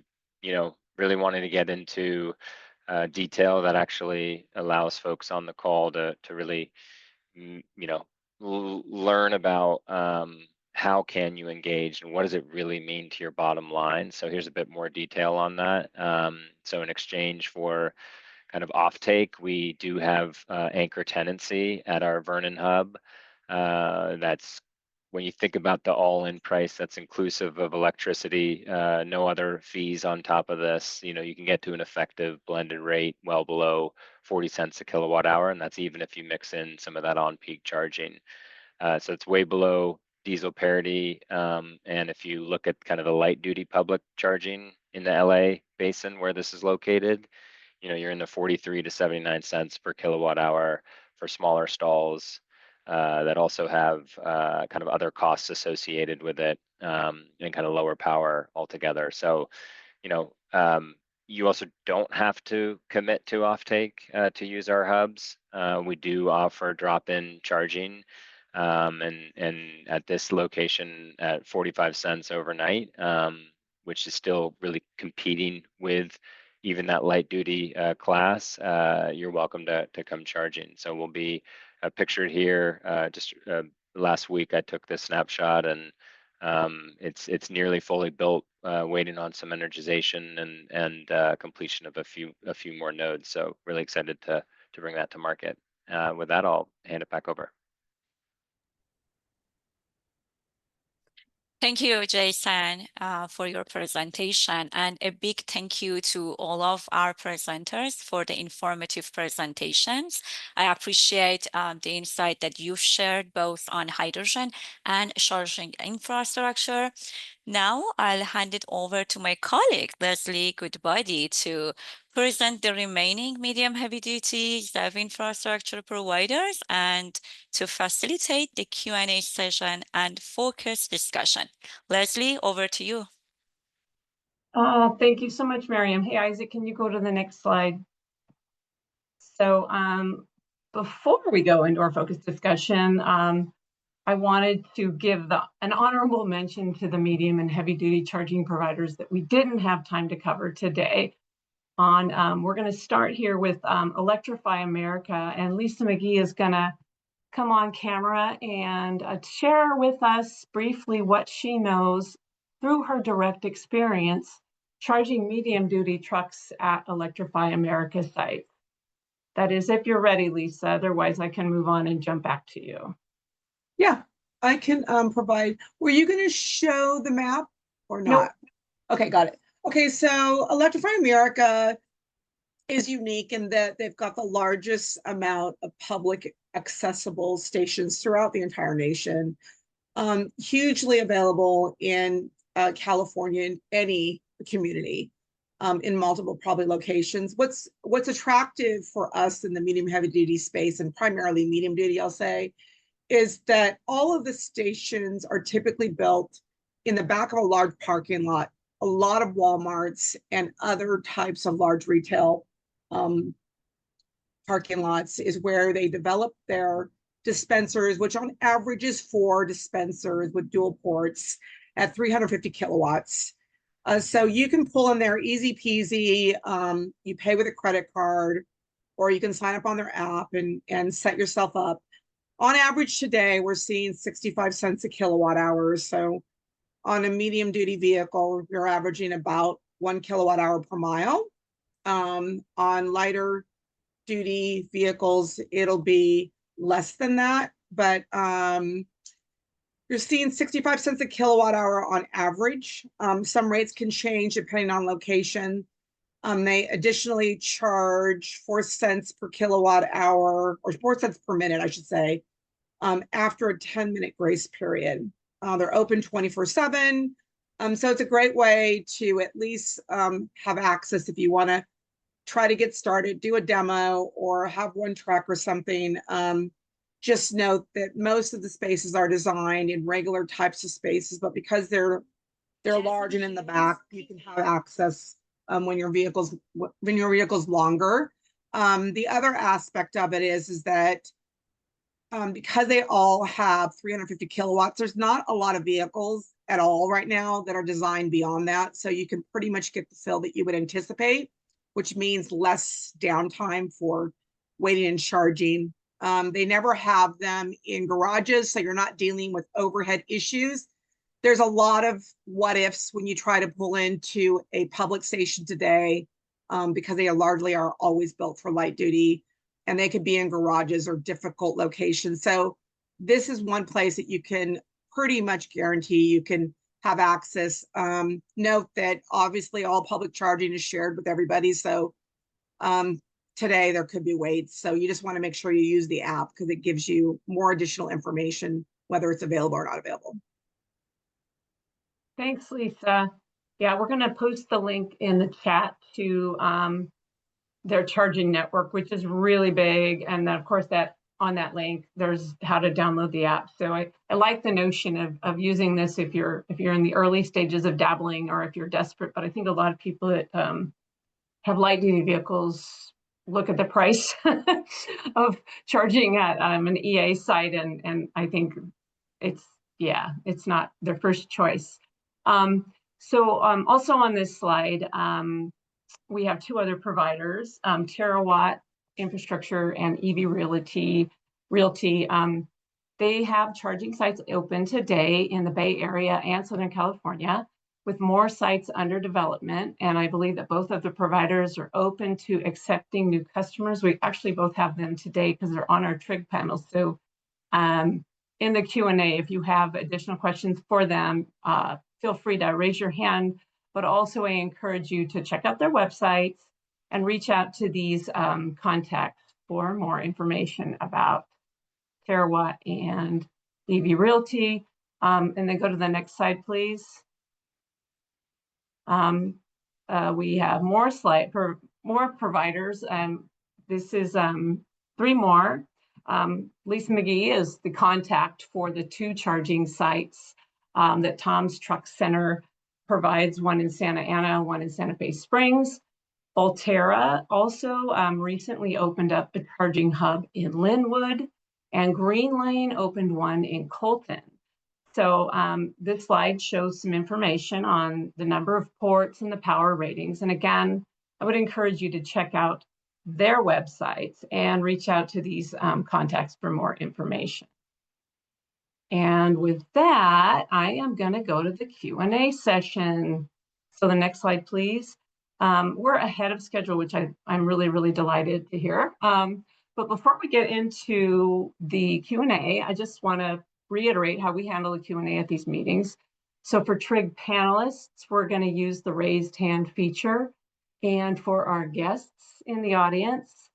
really wanting to get into detail that actually allows folks on the call to really, learn about how can you engage and what does it really mean to your bottom line. So here's a bit more detail on that. So in exchange for kind of offtake, we do have anchor tenancy at our Vernon hub. That's when you think about the all-in price, that's inclusive of electricity, no other fees on top of this. You can get to an effective blended rate well below 40 cents a kilowatt hour, and that's even if you mix in some of that on-peak charging. So it's way below diesel parity. And if you look at kind of the light-duty public charging in the LA basin where this is located, you're in the 43 to 79 cents per kilowatt hour for smaller stalls that also have kind of other costs associated with it, and kind of lower power altogether. So, you also don't have to commit to offtake to use our hubs. We do offer drop-in charging, and at this location at 45 cents overnight, which is still really competing with even that light duty class. You're welcome to come charging. So we'll be pictured here. Just last week I took this snapshot, and it's nearly fully built, waiting on some energization and completion of a few more nodes. So really excited to bring that to market. With that, I'll hand it back over. Thank you, Jason, for your presentation, and a big thank you to all of our presenters for the informative presentations. I appreciate the insight that you've shared both on hydrogen and charging infrastructure. Now I'll hand it over to my colleague, Leslie Goodbody, to present the remaining medium heavy-duty ZEV infrastructure providers and to facilitate the Q&A session and focus discussion. Leslie, over to you. Thank you so much, Miriam. Hey, Isaac, can you go to the next slide? So before we go into our focus discussion, I wanted to give an honorable mention to the medium and heavy duty charging providers that we didn't have time to cover today. We're going to start here with Electrify America, and Lisa McGee is going to come on camera and share with us briefly what she knows through her direct experience charging medium duty trucks at Electrify America sites. That is, if you're ready, Lisa. Otherwise, I can move on and jump back to you. Yeah, I can provide. Were you going to show the map or not? Nope. Okay, got it. Okay, so Electrify America is unique in that they've got the largest amount of public accessible stations throughout the entire nation, hugely available in California, in any community, in multiple probably locations. What's attractive for us in the medium heavy duty space, and primarily medium duty, I'll say, is that all of the stations are typically built in the back of a large parking lot. A lot of Walmarts and other types of large retail parking lots is where they develop their dispensers, which on average is 4 dispensers with dual ports at 350 kilowatts. So you can pull in there easy peasy. You pay with a credit card, or you can sign up on their app and set yourself up. On average today, we're seeing 65 cents a kilowatt hour. So On a medium duty vehicle, you're averaging about 1 kilowatt hour per mile. On lighter duty vehicles, it'll be less than that, but you're seeing 65 cents a kilowatt hour on average. Some rates can change depending on location. They additionally charge 4 cents per kilowatt hour, or 4 cents per minute, I should say, after a 10-minute grace period. They're open 24/7. So it's a great way to at least have access if you want to try to get started, do a demo, or have one track or something. Just note that most of the spaces are designed in regular types of spaces, but because they're large and in the back, you can have access when your vehicle's longer. The other aspect of it is that because they all have 350 kilowatts, there's not a lot of vehicles at all right now that are designed beyond that. So you can pretty much get the fill that you would anticipate, which means less downtime for waiting and charging. They never have them in garages, so you're not dealing with overhead issues. There's a lot of what ifs when you try to pull into a public station today, because they largely are always built for light duty, and they could be in garages or difficult locations. So this is one place that you can pretty much guarantee you can have access. Note that obviously all public charging is shared with everybody. So today there could be waits. So you just want to make sure you use the app because it gives you more additional information, whether it's available or not available. Thanks, Lisa. Yeah, we're going to post the link in the chat to their charging network, which is really big. And then of course that on that link, there's how to download the app. So I like the notion of using this if you're in the early stages of dabbling or if you're desperate. But I think a lot of people that have light duty vehicles look at the price of charging at an EA site, and I think it's not their first choice. Also on this slide, we have two other providers, Terawatt Infrastructure and EV Realty. They have charging sites open today in the Bay Area and Southern California, with more sites under development. And I believe that both of the providers are open to accepting new customers. We actually both have them today because they're on our TRIG panel. So in the Q&A, if you have additional questions for them, feel free to raise your hand. But also I encourage you to check out their websites and reach out to these contacts for more information about Terawatt and EV Realty. And then go to the next slide, please. We have more providers. This is 3 more. Lisa McGee is the contact for the 2 charging sites that Tom's Truck Center provides, one in Santa Ana, one in Santa Fe Springs. Volterra also recently opened up a charging hub in Linwood, and Green Lane opened one in Colton. So this slide shows some information on the number of ports and the power ratings. And again, I would encourage you to check out their websites and reach out to these contacts for more information. And with that, I am going to go to the Q&A session. So the next slide, please. We're ahead of schedule, which I'm really, really delighted to hear. But before we get into the Q&A, I just want to reiterate how we handle the Q&A at these meetings. So for TRIG panelists, we're going to use the raised hand feature. And for our guests in the audience,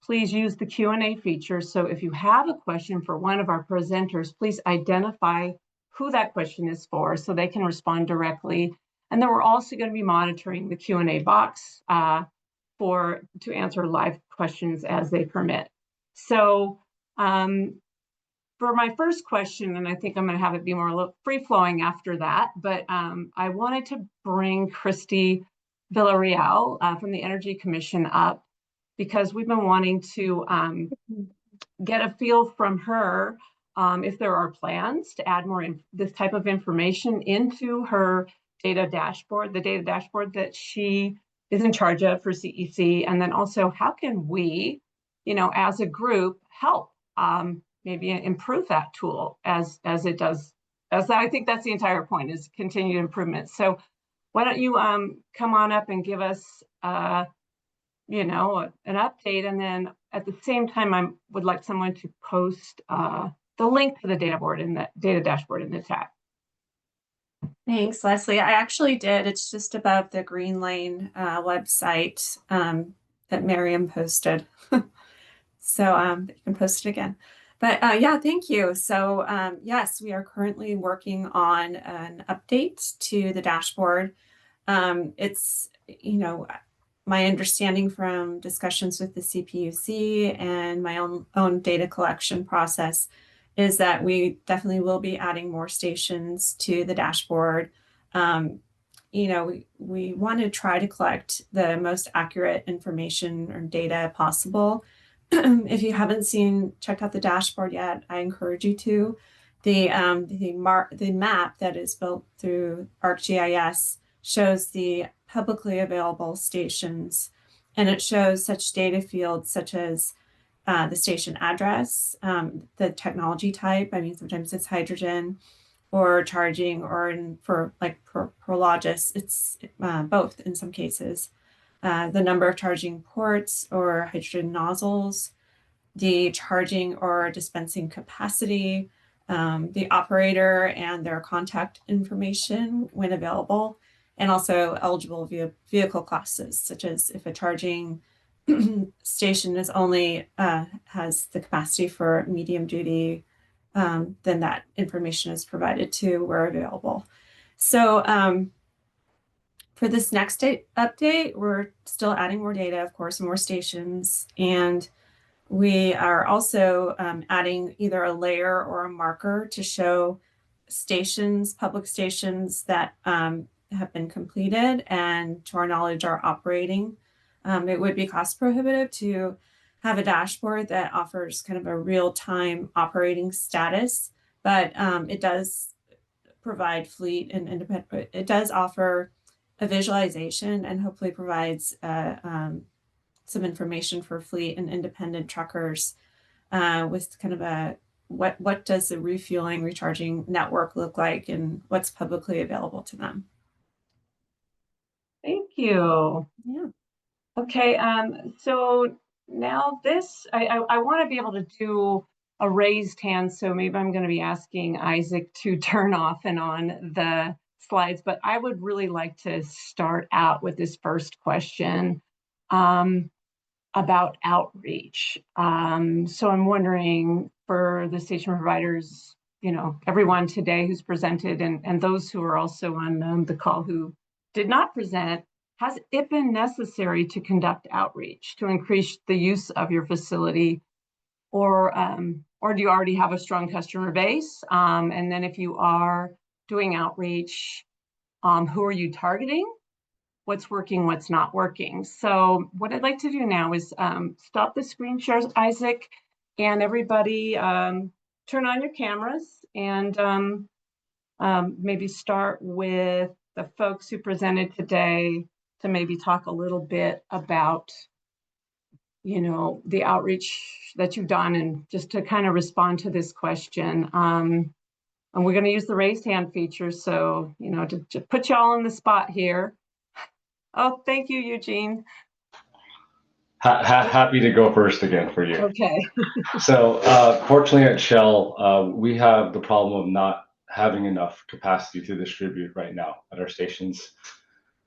please use the Q&A feature. So if you have a question for one of our presenters, please identify who that question is for so they can respond directly. And then we're also going to be monitoring the Q&A box to answer live questions as they permit. So for my first question, and I think I'm going to have it be more free-flowing after that, but I wanted to bring Christy Villarreal from the Energy Commission up because we've been wanting to get a feel from her if there are plans to add more this type of information into her data dashboard, the data dashboard that she is in charge of for CEC, and then also how can we, as a group, help maybe improve that tool as it does I think that's the entire point, is continued improvement. So why don't you come on up and give us you know, an update, and then at the same time I would like someone to post the link to the data dashboard in the chat. Thanks, Leslie. I actually did. It's just above the Green Lane website that Miriam posted. So you can post it again. But yeah, thank you. So yes, we are currently working on an update to the dashboard. It's, you know, my understanding from discussions with the CPUC and my own data collection process is that we definitely will be adding more stations to the dashboard. You know, we want to try to collect the most accurate information or data possible. If you haven't checked out the dashboard yet, I encourage you to. The map that is built through ArcGIS shows the publicly available stations, and it shows such data fields such as the station address, the technology type. I mean, sometimes it's hydrogen or charging, or for Prologis, it's both in some cases. The number of charging ports or hydrogen nozzles, the charging or dispensing capacity, the operator and their contact information when available, and also eligible vehicle classes, such as if a charging station is only has the capacity for medium duty, then that information is provided too where available. So for this next update, we're still adding more data, of course, more stations, and we are also adding either a layer or a marker to show stations, public stations that have been completed and to our knowledge are operating. It would be cost prohibitive to have a dashboard that offers kind of a real-time operating status, but it does provide fleet and independent, it does offer a visualization and hopefully provides some information for fleet and independent truckers with kind of a what does the refueling, recharging network look like and what's publicly available to them. Thank you. Yeah. Okay, so now this, I want to be able to do a raised hand, so maybe I'm going to be asking Isaac to turn off and on the slides, but I would really like to start out with this first question about outreach. So I'm wondering, for the station providers, you know, everyone today who's presented and those who are also on the call who did not present, has it been necessary to conduct outreach to increase the use of your facility, or do you already have a strong customer base? And then if you are doing outreach, who are you targeting? What's working, what's not working? So what I'd like to do now is stop the screen share, Isaac, and everybody turn on your cameras and maybe start with the folks who presented today to maybe talk a little bit about, you know, the outreach that you've done, and just to kind of respond to this question. And we're going to use the raised hand feature, so, you know, to put you all on the spot here. Oh, thank you, Eugene. Happy to go first again for you. Okay. So fortunately at Shell, we have the problem of not having enough capacity to distribute right now at our stations.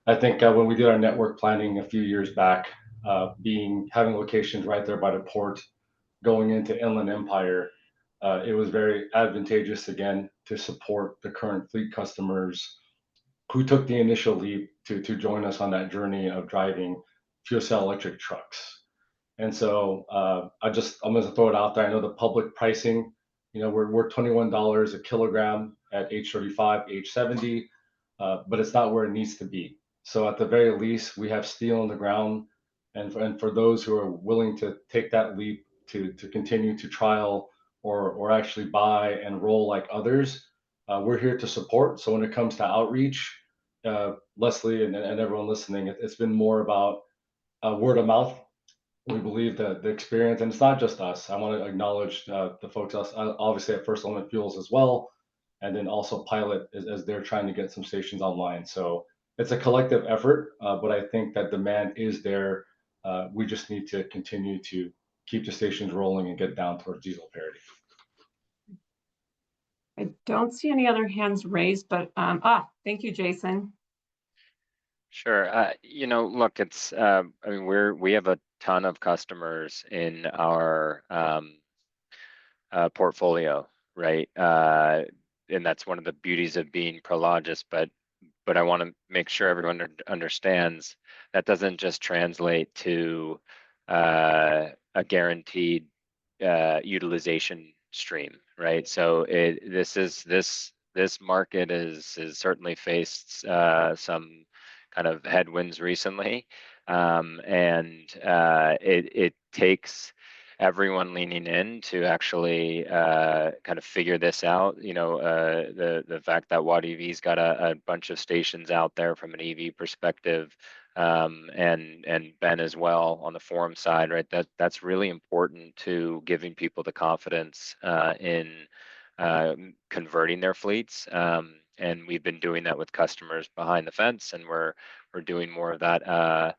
I think when we did our network planning a few years back, having locations right there by the port going into Inland Empire, it was very advantageous again to support the current fleet customers who took the initial leap to join us on that journey of driving fuel cell electric trucks. And so I'm going to throw it out there. I know the public pricing, you know, we're $21 a kilogram at H35, H70, but it's not where it needs to be. So at the very least, we have steel on the ground, and for those who are willing to take that leap to continue to trial or actually buy and roll like others, we're here to support. So when it comes to outreach, Leslie and everyone listening, it's been more about word of mouth. We believe that the experience, and it's not just us. I want to acknowledge the folks, obviously at First Element Fuels as well, and then also pilot as they're trying to get some stations online. So it's a collective effort, but I think that demand is there. We just need to continue to keep the stations rolling and get down towards diesel parity. I don't see any other hands raised, but thank you, Jason. Sure. You know, look, it's I mean, we have a ton of customers in our portfolio, right? And that's one of the beauties of being Prologis, but I want to make sure everyone understands that doesn't just translate to a guaranteed utilization stream, right? So this market is certainly faced some kind of headwinds recently, and it takes everyone leaning in to actually kind of figure this out. You know, the fact that Watt EV's got a bunch of stations out there from an EV perspective, and Ben as well on the forum side, right? That's really important to giving people the confidence in converting their fleets. And we've been doing that with customers behind the fence, and we're doing more of that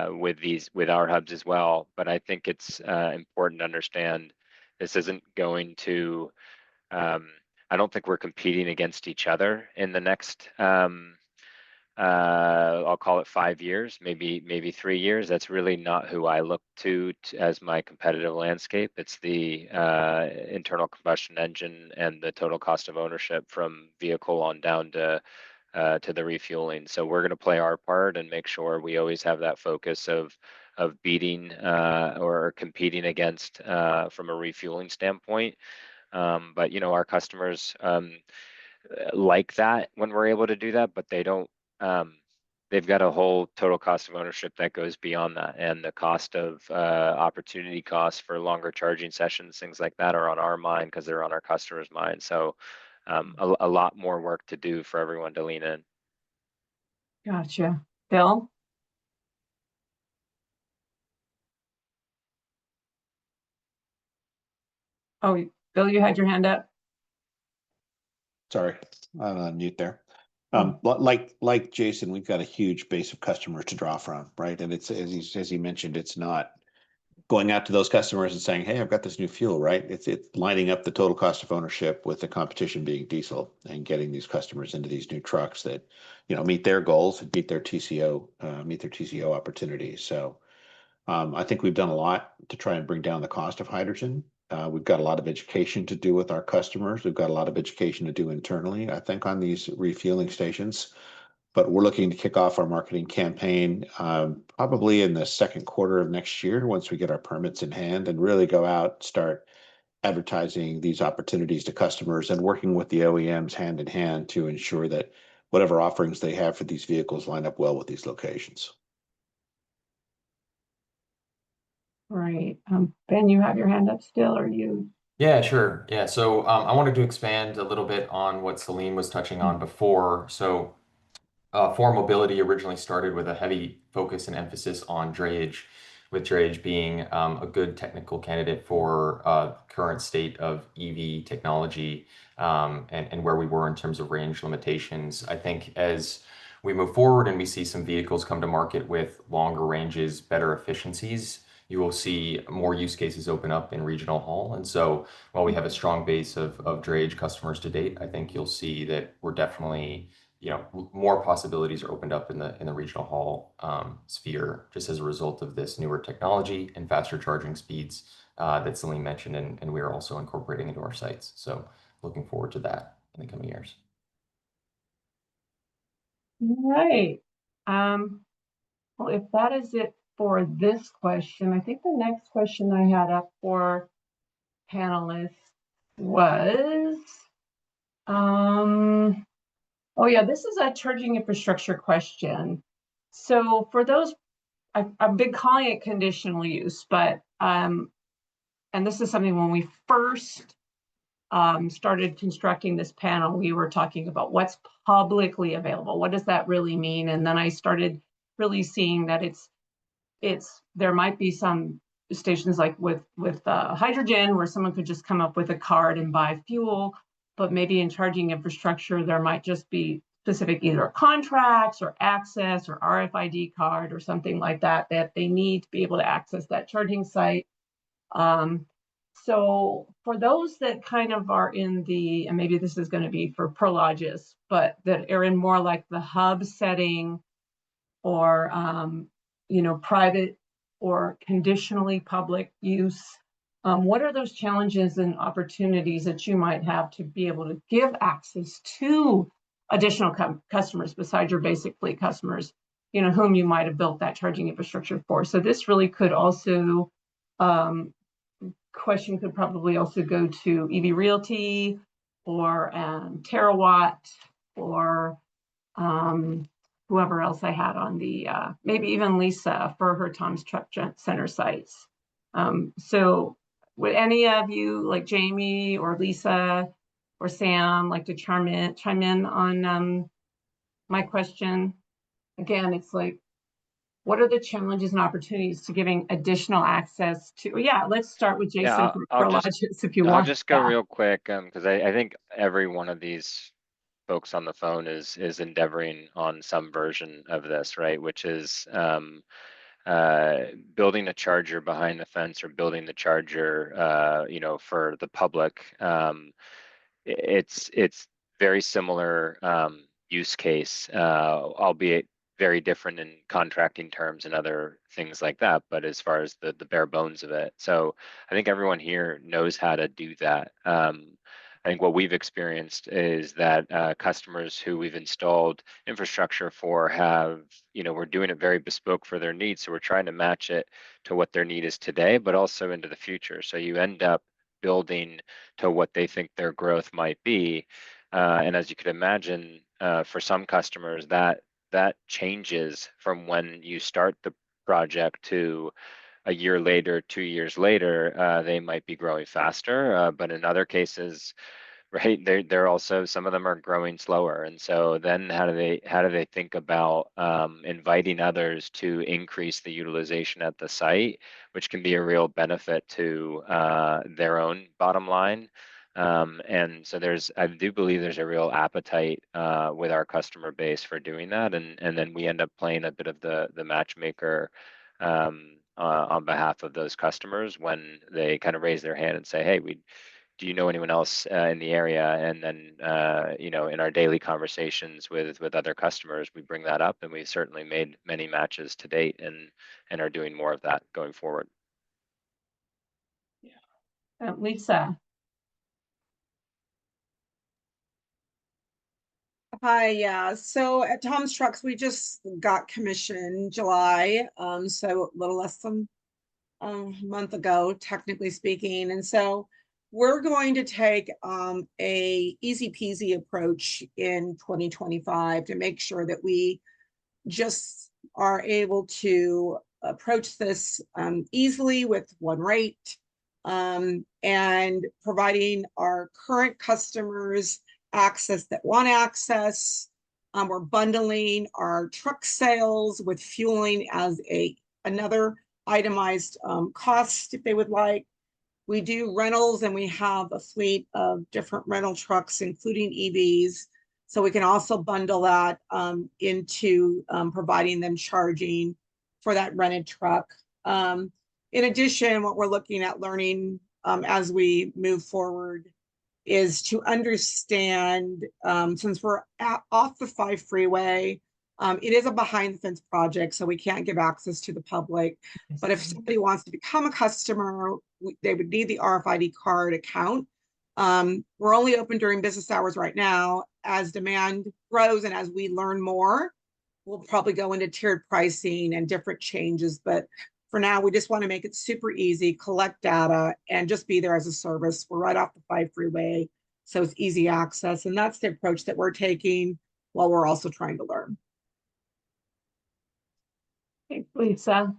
with our hubs as well. But I think it's important to understand this isn't going to. I don't think we're competing against each other in the next. I'll call it 5 years, maybe 3 years. That's really not who I look to as my competitive landscape. It's the internal combustion engine and the total cost of ownership from vehicle on down to the refueling. So we're going to play our part and make sure we always have that focus of beating or competing against from a refueling standpoint. But you know, our customers like that when we're able to do that, but they don't. They've got a whole total cost of ownership that goes beyond that, and the cost of opportunity costs for longer charging sessions, things like that, are on our mind because they're on our customers' mind. So a lot more work to do for everyone to lean in. Gotcha. Bill? Oh, Bill, you had your hand up. Sorry, I'm on mute there. Like Jason, we've got a huge base of customers to draw from, right? And it's as he mentioned, it's not going out to those customers and saying, "Hey, I've got this new fuel," right? It's lining up the total cost of ownership with the competition being diesel and getting these customers into these new trucks that, you know, meet their goals and meet their TCO opportunities. So I think we've done a lot to try and bring down the cost of hydrogen. We've got a lot of education to do with our customers. We've got a lot of education to do internally, I think, on these refueling stations. But we're looking to kick off our marketing campaign probably in the second quarter of next year, once we get our permits in hand, and really go out, start advertising these opportunities to customers and working with the OEMs hand in hand to ensure that whatever offerings they have for these vehicles line up well with these locations. Right. Ben, you have your hand up still, or you? Yeah, sure. Yeah, so I wanted to expand a little bit on what Celine was touching on before. So Forum Mobility originally started with a heavy focus and emphasis on drayage, with drayage being a good technical candidate for current state of EV technology and where we were in terms of range limitations. I think as we move forward and we see some vehicles come to market with longer ranges, better efficiencies, you will see more use cases open up in regional haul. And so while we have a strong base of drayage customers to date, I think you'll see that we're definitely, you know, more possibilities are opened up in the regional haul sphere just as a result of this newer technology and faster charging speeds that Celine mentioned, and we are also incorporating into our sites. So looking forward to that in the coming years. All right. Well, if that is it for this question, I think the next question I had up for panelists was, oh yeah, this is a charging infrastructure question. So for those, I've been calling it conditional use, but, and this is something when we first started constructing this panel, we were talking about what's publicly available. What does that really mean? And then I started really seeing that there might be some stations like with hydrogen where someone could just come up with a card and buy fuel, but maybe in charging infrastructure, there might just be specific either contracts or access or RFID card or something like that, that they need to be able to access that charging site. So for those that kind of are in the, and maybe this is going to be for Prologis, but that are in more like the hub setting or, private or conditionally public use, what are those challenges and opportunities that you might have to be able to give access to additional customers besides your basic fleet customers, whom you might have built that charging infrastructure for? So this really could also, question could probably also go to EV Realty or Terawatt or whoever else I had on the, maybe even Lisa for her Tom's Truck Center sites. So would any of you, like Jamie or Lisa or Sam, like to chime in on my question? Again, it's like, what are the challenges and opportunities to giving additional access to, let's start with Jason Yeah, from I'll just Prologis if you I'll want. just go real quick because I think every one of these folks on the phone is endeavoring on some version of this, right? Which is building a charger behind the fence or building the charger, for the public. It's very similar use case, albeit very different in contracting terms and other things like that. But as far as the bare bones of it, so I think everyone here knows how to do that. I think what we've experienced is that customers who we've installed infrastructure for have, we're doing it very bespoke for their needs. So we're trying to match it to what their need is today, but also into the future. So you end up building to what they think their growth might be. And as you could imagine, for some customers, that changes from when you start the project to a year later, 2 years later. They might be growing faster, but in other cases, right, they're also, some of them are growing slower. And so then how do they think about inviting others to increase the utilization at the site, which can be a real benefit to their own bottom line. And so I do believe there's a real appetite with our customer base for doing that. And then we end up playing a bit of the matchmaker on behalf of those customers when they kind of raise their hand and say, hey, do you know anyone else in the area? And then, in our daily conversations with other customers, we bring that up, and we've certainly made many matches to date and are doing more of that going forward. Yeah. Lisa. Hi, yeah. So at Tom's Trucks, we just got commissioned July, so a little less than a month ago, technically speaking. And so we're going to take a easy peasy approach in 2025 to make sure that we just are able to approach this easily with one rate, and providing our current customers access that want access. We're bundling our truck sales with fueling as another itemized cost if they would like. We do rentals, and we have a fleet of different rental trucks, including EVs. So we can also bundle that into providing them charging for that rented truck. In addition, what we're looking at learning as we move forward is to understand, since we're off the 5 freeway, it is a behind the fence project, so we can't give access to the public. But if somebody wants to become a customer, they would need the RFID card account. We're only open during business hours right now. As demand grows and as we learn more, we'll probably go into tiered pricing and different changes. But for now, we just want to make it super easy, collect data, and just be there as a service. We're right off the 5 freeway, so it's easy access. And that's the approach that we're taking while we're also trying to learn. Thanks, Lisa.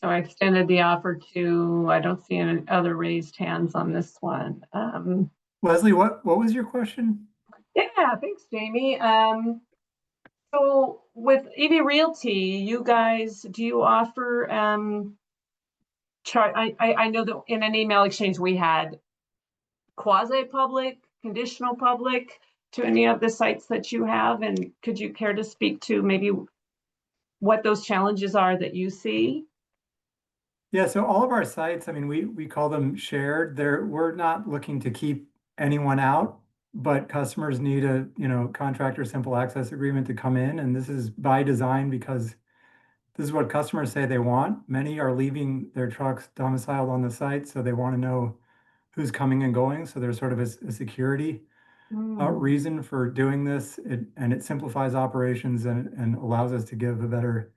So I extended the offer to, I don't see any other raised hands on this one. Leslie, what was your question? Yeah, thanks, Jamie. So with EV Realty, you guys, do you offer I know that in an email exchange we had, quasi-public, conditional public to any of the sites that you have? And could you care to speak to maybe what those challenges are that you see? Yeah, so all of our sites, I mean, we call them shared. We're not looking to keep anyone out, but customers need a, contractor simple access agreement to come in. And this is by design because this is what customers say they want. Many are leaving their trucks domiciled on the site, so they want to know who's coming and going. So there's sort of a security reason for doing this. And it simplifies operations and allows us to give a better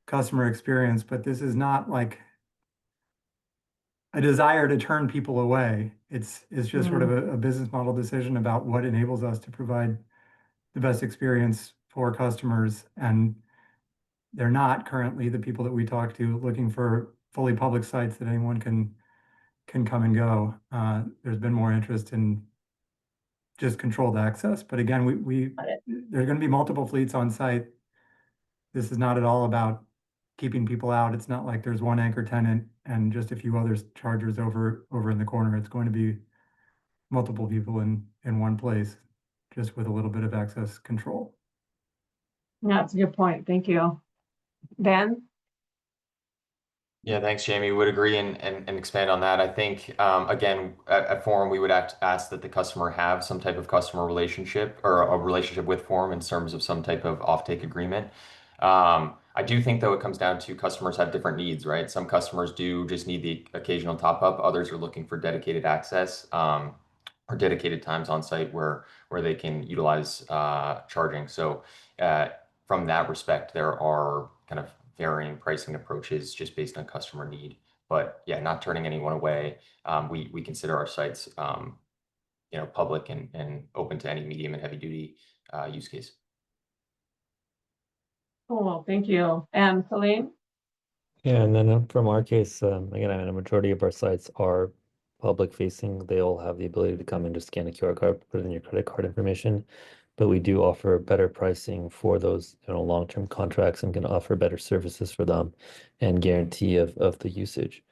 customer experience. But this is not like a desire to turn people away. It's just sort of a business model decision about what enables us to provide the best experience for customers. And they're not currently, the people that we talk to, looking for fully public sites that anyone can come and go. There's been more interest in just controlled access. But again, there's going to be multiple fleets on site. This is not at all about keeping people out. It's not like there's one anchor tenant and just a few other chargers over in the corner. It's going to be multiple people in one place, just with a little bit of access control. Yeah, that's a good point. Thank you. Ben? Yeah, thanks, Jamie. Would agree and expand on that. I think, again, at Forum, we would ask that the customer have some type of customer relationship or a relationship with Forum in terms of some type of offtake agreement. I do think, though, it comes down to customers have different needs, right? Some customers do just need the occasional top up. Others are looking for dedicated access or dedicated times on site where they can utilize charging. So from that respect, there are kind of varying pricing approaches just based on customer need. But yeah, not turning anyone away. We consider our sites, public and open to any medium and heavy duty use case. Cool, thank you. And Celine? Yeah, and then from our case, again, I mean, a majority of our sites are public facing. They all have the ability to come and just scan a QR code, put in your credit card information. But we do offer better pricing for those, long-term contracts and can offer better services for them and guarantee of the usage.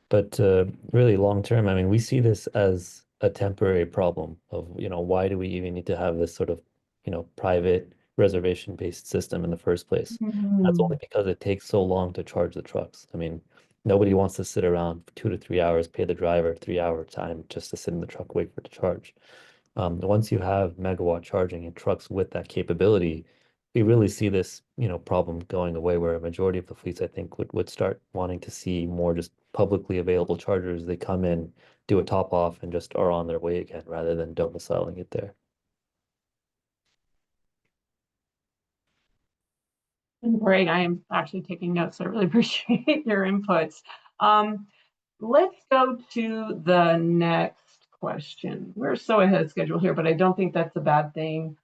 But really long term, I mean, we see this as a temporary problem of, why do we even need to have this sort of, private reservation-based system in the first place? That's only because it takes so long to charge the trucks. I mean, nobody wants to sit around for 2 to 3 hours, pay the driver 3 hour time just to sit in the truck, wait for it to charge. Once you have megawatt charging in trucks with that capability, we really see this, problem going away where a majority of the fleets, I think, would start wanting to see more just publicly available chargers. They come in, do a top off, and just are on their way again rather than domiciling it there. Great, I am actually taking notes. So I really appreciate your inputs. Let's go to the next question. We're so ahead of schedule here, but I don't think that's a bad thing.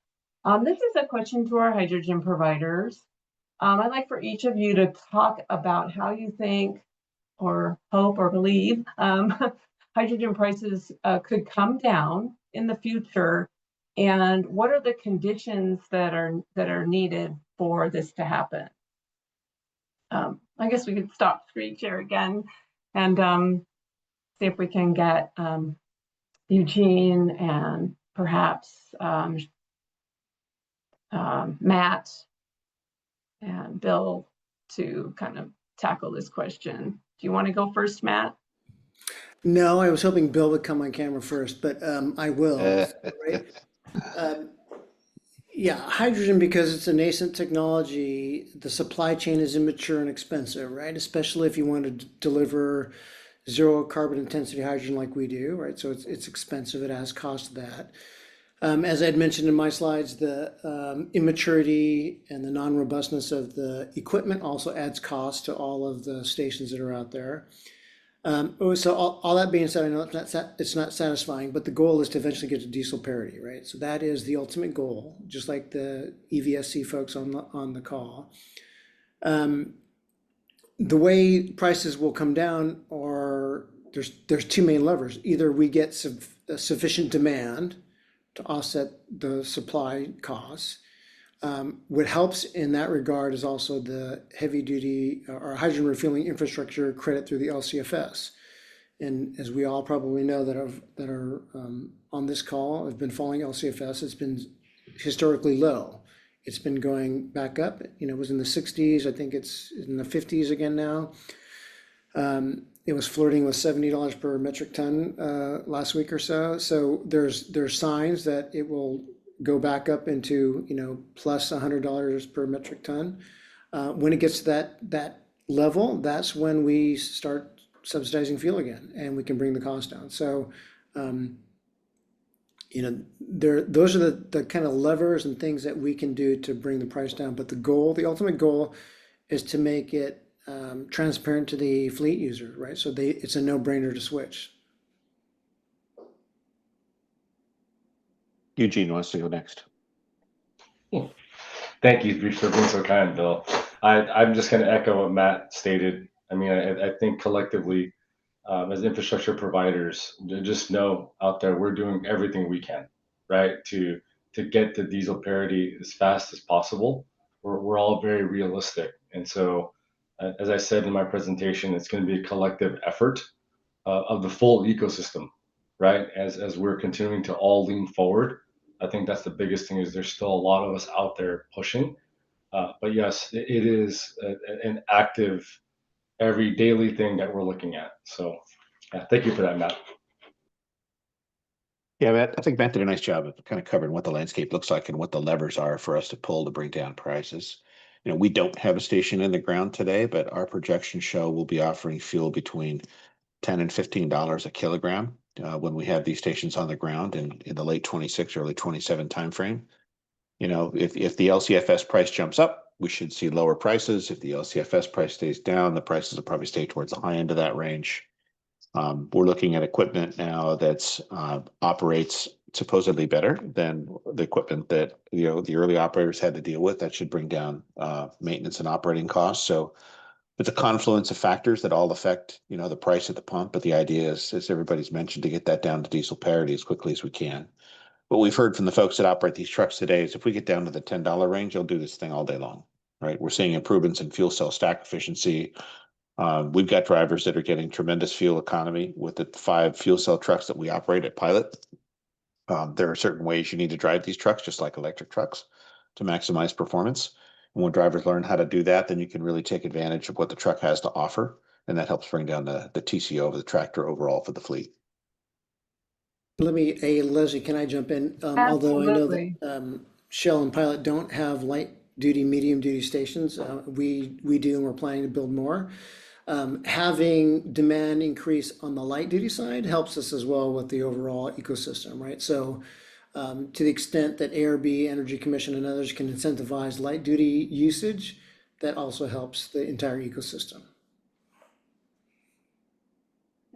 This is a question to our hydrogen providers. I'd like for each of you to talk about how you think or hope or believe hydrogen prices could come down in the future, and what are the conditions that are needed for this to happen? I guess we could stop screen share again and see if we can get Eugene and perhaps Matt and Bill to kind of tackle this question. Do you want to go first, Matt? No, I was hoping Bill would come on camera first, but I will. Right? Yeah, hydrogen, because it's a nascent technology, the supply chain is immature and expensive, right? Especially if you want to deliver zero carbon intensity hydrogen like we do, right? So it's expensive, it has cost of that. As I'd mentioned in my slides, the immaturity and the non-robustness of the equipment also adds cost to all of the stations that are out there. So all that being said, I know it's not satisfying, but the goal is to eventually get to diesel parity, right? So that is the ultimate goal, just like the EVSC folks on the call. The way prices will come down are there's two main levers. Either we get sufficient demand to offset the supply costs. What helps in that regard is also the heavy duty or hydrogen refueling infrastructure credit through the LCFS. And as we all probably know that are on this call, have been following LCFS, it's been historically low. It's been going back up. It was in the 60s. I think it's in the 50s again now. It was flirting with $70 per metric ton last week or so. So there's signs that it will go back up into plus $100 per metric ton. When it gets to that level, that's when we start subsidizing fuel again, and we can bring the cost down. So, those are the kind of levers and things that we can do to bring the price down. But the ultimate goal is to make it transparent to the fleet user, right? So it's a no-brainer to switch. Eugene wants to go next. Thank you for being so kind, Bill. I'm just going to echo what Matt stated. I mean, I think collectively, as infrastructure providers, just know out there we're doing everything we can, right, to get the diesel parity as fast as possible. We're all very realistic, and so as I said in my presentation, it's going to be a collective effort of the full ecosystem, right? As we're continuing to all lean forward, I think that's the biggest thing. Is there's still a lot of us out there pushing, but yes, it is an active, every daily thing that we're looking at. So, yeah, thank you for that, Matt. Yeah, Matt, I think Matt did a nice job of kind of covering what the landscape looks like and what the levers are for us to pull to bring down prices. We don't have a station in the ground today, but our projections show we'll be offering fuel between $10 and $15 a kilogram when we have these stations on the ground in the late 26, early 27 timeframe. If the LCFS price jumps up, we should see lower prices. If the LCFS price stays down, the prices will probably stay towards the high end of that range. We're looking at equipment now that's operates supposedly better than the equipment that the early operators had to deal with. That should bring down maintenance and operating costs. So it's a confluence of factors that all affect the price at the pump. But the idea is, as everybody's mentioned, to get that down to diesel parity as quickly as we can. What we've heard from the folks that operate these trucks today is if we get down to the $10 range, they'll do this thing all day long, right? We're seeing improvements in fuel cell stack efficiency. We've got drivers that are getting tremendous fuel economy with the 5 fuel cell trucks that we operate at Pilot. There are certain ways you need to drive these trucks, just like electric trucks, to maximize performance. And when drivers learn how to do that, then you can really take advantage of what the truck has to offer. And that helps bring down the TCO of the tractor overall for the fleet. Leslie, can I jump in? Although I know that Shell and Pilot don't have light duty, medium duty stations, we do, and we're planning to build more. Having demand increase on the light duty side helps us as well with the overall ecosystem, right? So to the extent that ARB, Energy Commission, and others can incentivize light duty usage, that also helps the entire ecosystem.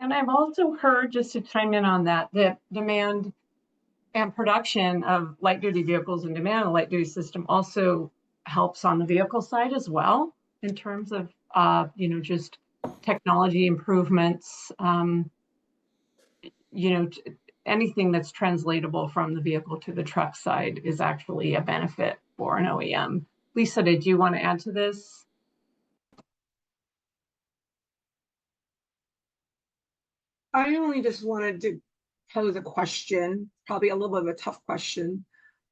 And I've also heard, just to chime in on that demand and production of light duty vehicles and demand of light duty system also helps on the vehicle side as well, in terms of, just technology improvements, anything that's translatable from the vehicle to the truck side is actually a benefit for an OEM. Lisa, did you want to add to this? I only just wanted to pose a question, probably a little bit of a tough question,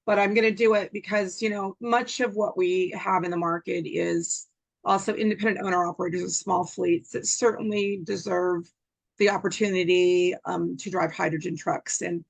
but I'm going to do it because, much of what we have in the market is also independent owner operators of small fleets that certainly deserve the opportunity to drive hydrogen trucks. And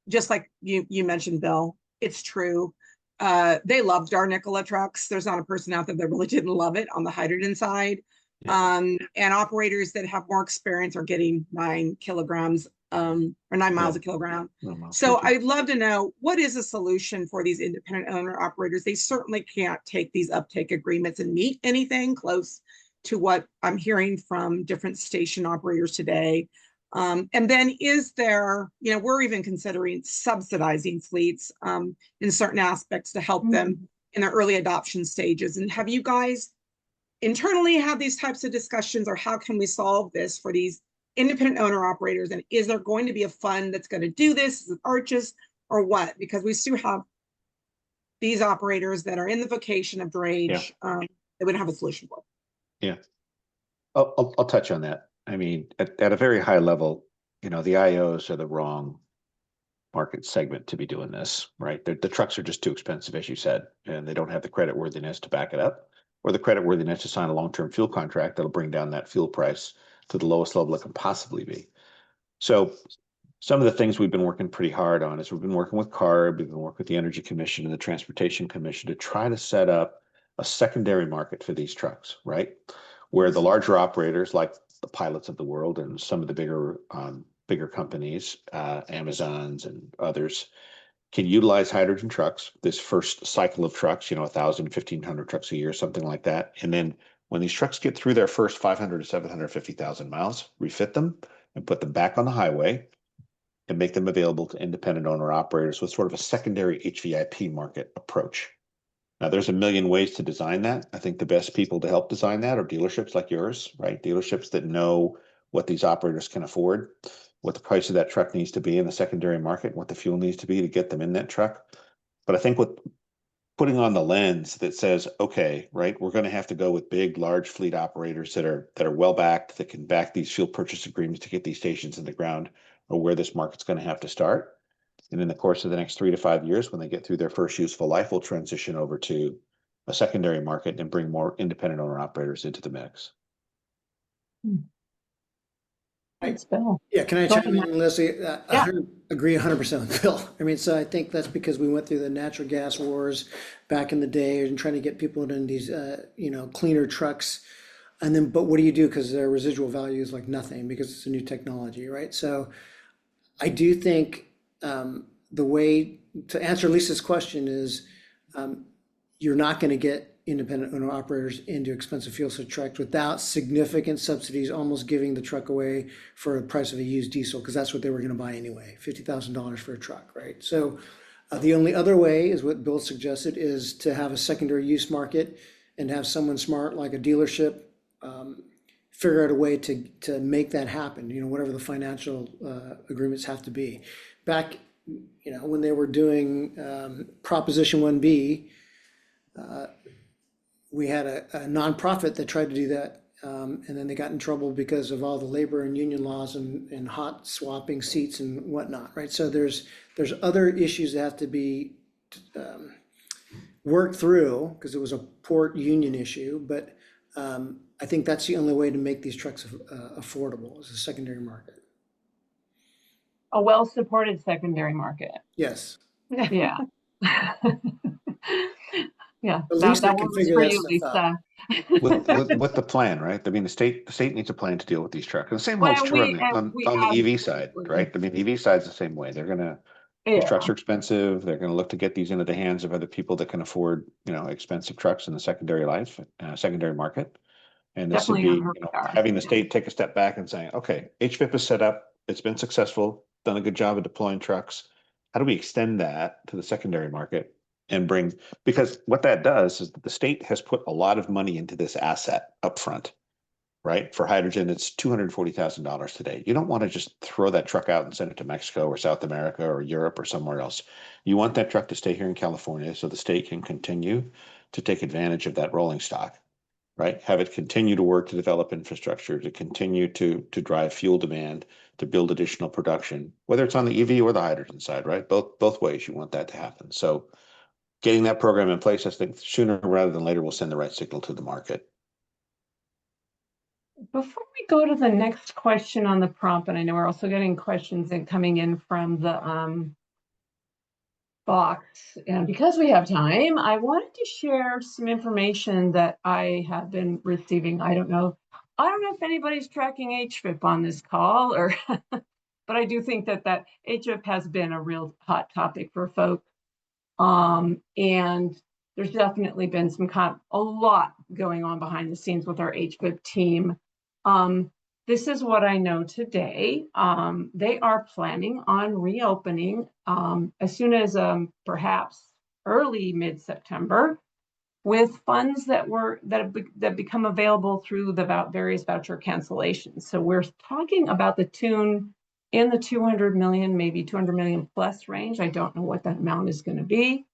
just like you mentioned, Bill, it's true. They loved our Nikola trucks. There's not a person out there that really didn't love it on the hydrogen side. And operators that have more experience are getting 9 kilograms or 9 miles a kilogram. So I'd love to know, what is a solution for these independent owner operators? They certainly can't take these uptake agreements and meet anything close to what I'm hearing from different station operators today. And then is there, we're even considering subsidizing fleets in certain aspects to help them in their early adoption stages. And have you guys internally have these types of discussions, or how can we solve this for these independent owner operators? And is there going to be a fund that's going to do this, is it ARCHES or what? Because we still have these operators that are in the vocation of drayage that we don't have a solution for. Yeah, I'll touch on that. I mean, at a very high level, the IOs are the wrong market segment to be doing this, right? The trucks are just too expensive, as you said, and they don't have the credit worthiness to back it up, or the credit worthiness to sign a long-term fuel contract that'll bring down that fuel price to the lowest level it can possibly be. So some of the things we've been working pretty hard on is we've been working with CARB, we've been working with the Energy Commission and the Transportation Commission to try to set up a secondary market for these trucks, right? Where the larger operators, like the pilots of the world and some of the bigger companies, Amazons and others, can utilize hydrogen trucks, this first cycle of trucks, 1,000, 1,500 trucks a year, something like that. And then when these trucks get through their first 500 to 750,000 miles, refit them and put them back on the highway and make them available to independent owner operators with sort of a secondary HVIP market approach. Now, there's a million ways to design that. I think the best people to help design that are dealerships like yours, right? Dealerships that know what these operators can afford, what the price of that truck needs to be in the secondary market, what the fuel needs to be to get them in that truck. But I think with putting on the lens that says, okay, right, we're going to have to go with big, large fleet operators that are well backed, that can back these fuel purchase agreements to get these stations in the ground, or where this market's going to have to start. And in the course of the next 3 to 5 years, when they get through their first useful life, we'll transition over to a secondary market and bring more independent owner operators into the mix. Thanks, Bill. Yeah, can I Go chime ahead, in, Leslie? Yeah. Agree 100% with Bill. I mean, so I think that's because we went through the natural gas wars back in the day and trying to get people in these, cleaner trucks. And then, but what do you do? Because their residual value is like nothing because it's a new technology, right? So I do think the way to answer Lisa's question is you're not going to get independent owner operators into expensive fuel cell trucks without significant subsidies, almost giving the truck away for the price of a used diesel, because that's what they were going to buy anyway, $50,000 for a truck, right? So the only other way is what Bill suggested, is to have a secondary use market and have someone smart like a dealership figure out a way to make that happen, whatever the financial agreements have to be. Back, when they were doing Proposition 1B, we had a nonprofit that tried to do that, and then they got in trouble because of all the labor and union laws and hot swapping seats and whatnot, right? So there's other issues that have to be worked through because it was a port union issue, but I think that's the only way to make these trucks affordable, is a secondary market. A well-supported secondary market. Yes. Yeah. Yeah, At least that they can one was figure for that you, stuff out. Lisa. With the plan, right? I mean, the state needs a plan to deal with these trucks. And the same Well, holds true we on the EV side, absolutely. right? I mean, the EV side's the same way. These trucks are expensive. They're gonna look to get these into the hands of other people that can afford, expensive trucks in the secondary market. And this would Definitely be, on her radar. having the state take a step back and saying, okay, HVIP is set up, it's been successful, done a good job of deploying trucks. How do we extend that to the secondary market and because what that does is that the state has put a lot of money into this asset upfront, right? For hydrogen, it's $240,000 today. You don't want to just throw that truck out and send it to Mexico or South America or Europe or somewhere else. You want that truck to stay here in California so the state can continue to take advantage of that rolling stock, right? Have it continue to work to develop infrastructure, to continue to drive fuel demand, to build additional production, whether it's on the EV or the hydrogen side, right? Both ways you want that to happen. So getting that program in place, I think sooner rather than later will send the right signal to the market. Before we go to the next question on the prompt, and I know we're also getting questions coming in from the box, and because we have time, I wanted to share some information that I have been receiving. I don't know if anybody's tracking HVIP on this call, or but I do think that HVIP has been a real hot topic for folks. And there's definitely been a lot going on behind the scenes with our HVIP team. This is what I know today. They are planning on reopening as soon as perhaps early mid-September, with funds that become available through the various voucher cancellations. So we're talking about the tune in the 200 million, maybe 200 million plus range. I don't know what that amount is going to be.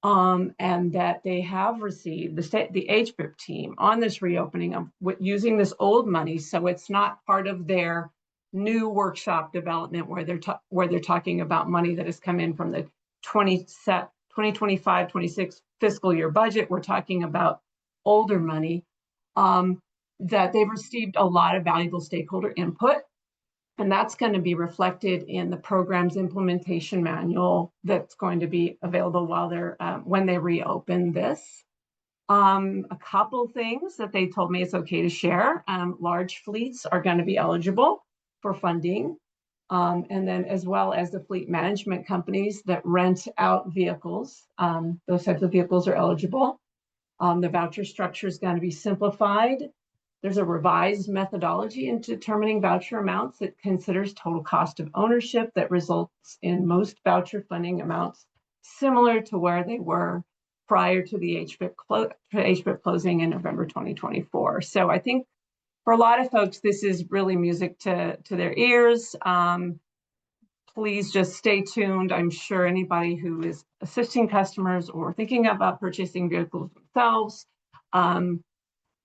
And that they have received the HBIP team on this reopening of using this old money, so it's not part of their new workshop development where they're talking about money that has come in from the 2025-26 fiscal year budget. We're talking about older money, that they've received a lot of valuable stakeholder input. And that's going to be reflected in the program's implementation manual that's going to be available while they're when they reopen this. A couple things that they told me it's okay to share. Large fleets are going to be eligible for funding. And then as well as the fleet management companies that rent out vehicles, those types of vehicles are eligible. The voucher structure is going to be simplified. There's a revised methodology in determining voucher amounts that considers total cost of ownership that results in most voucher funding amounts similar to where they were prior to the HBIP closing in November 2024. So I think for a lot of folks, this is really music to their ears. Please just stay tuned. I'm sure anybody who is assisting customers or thinking about purchasing vehicles themselves,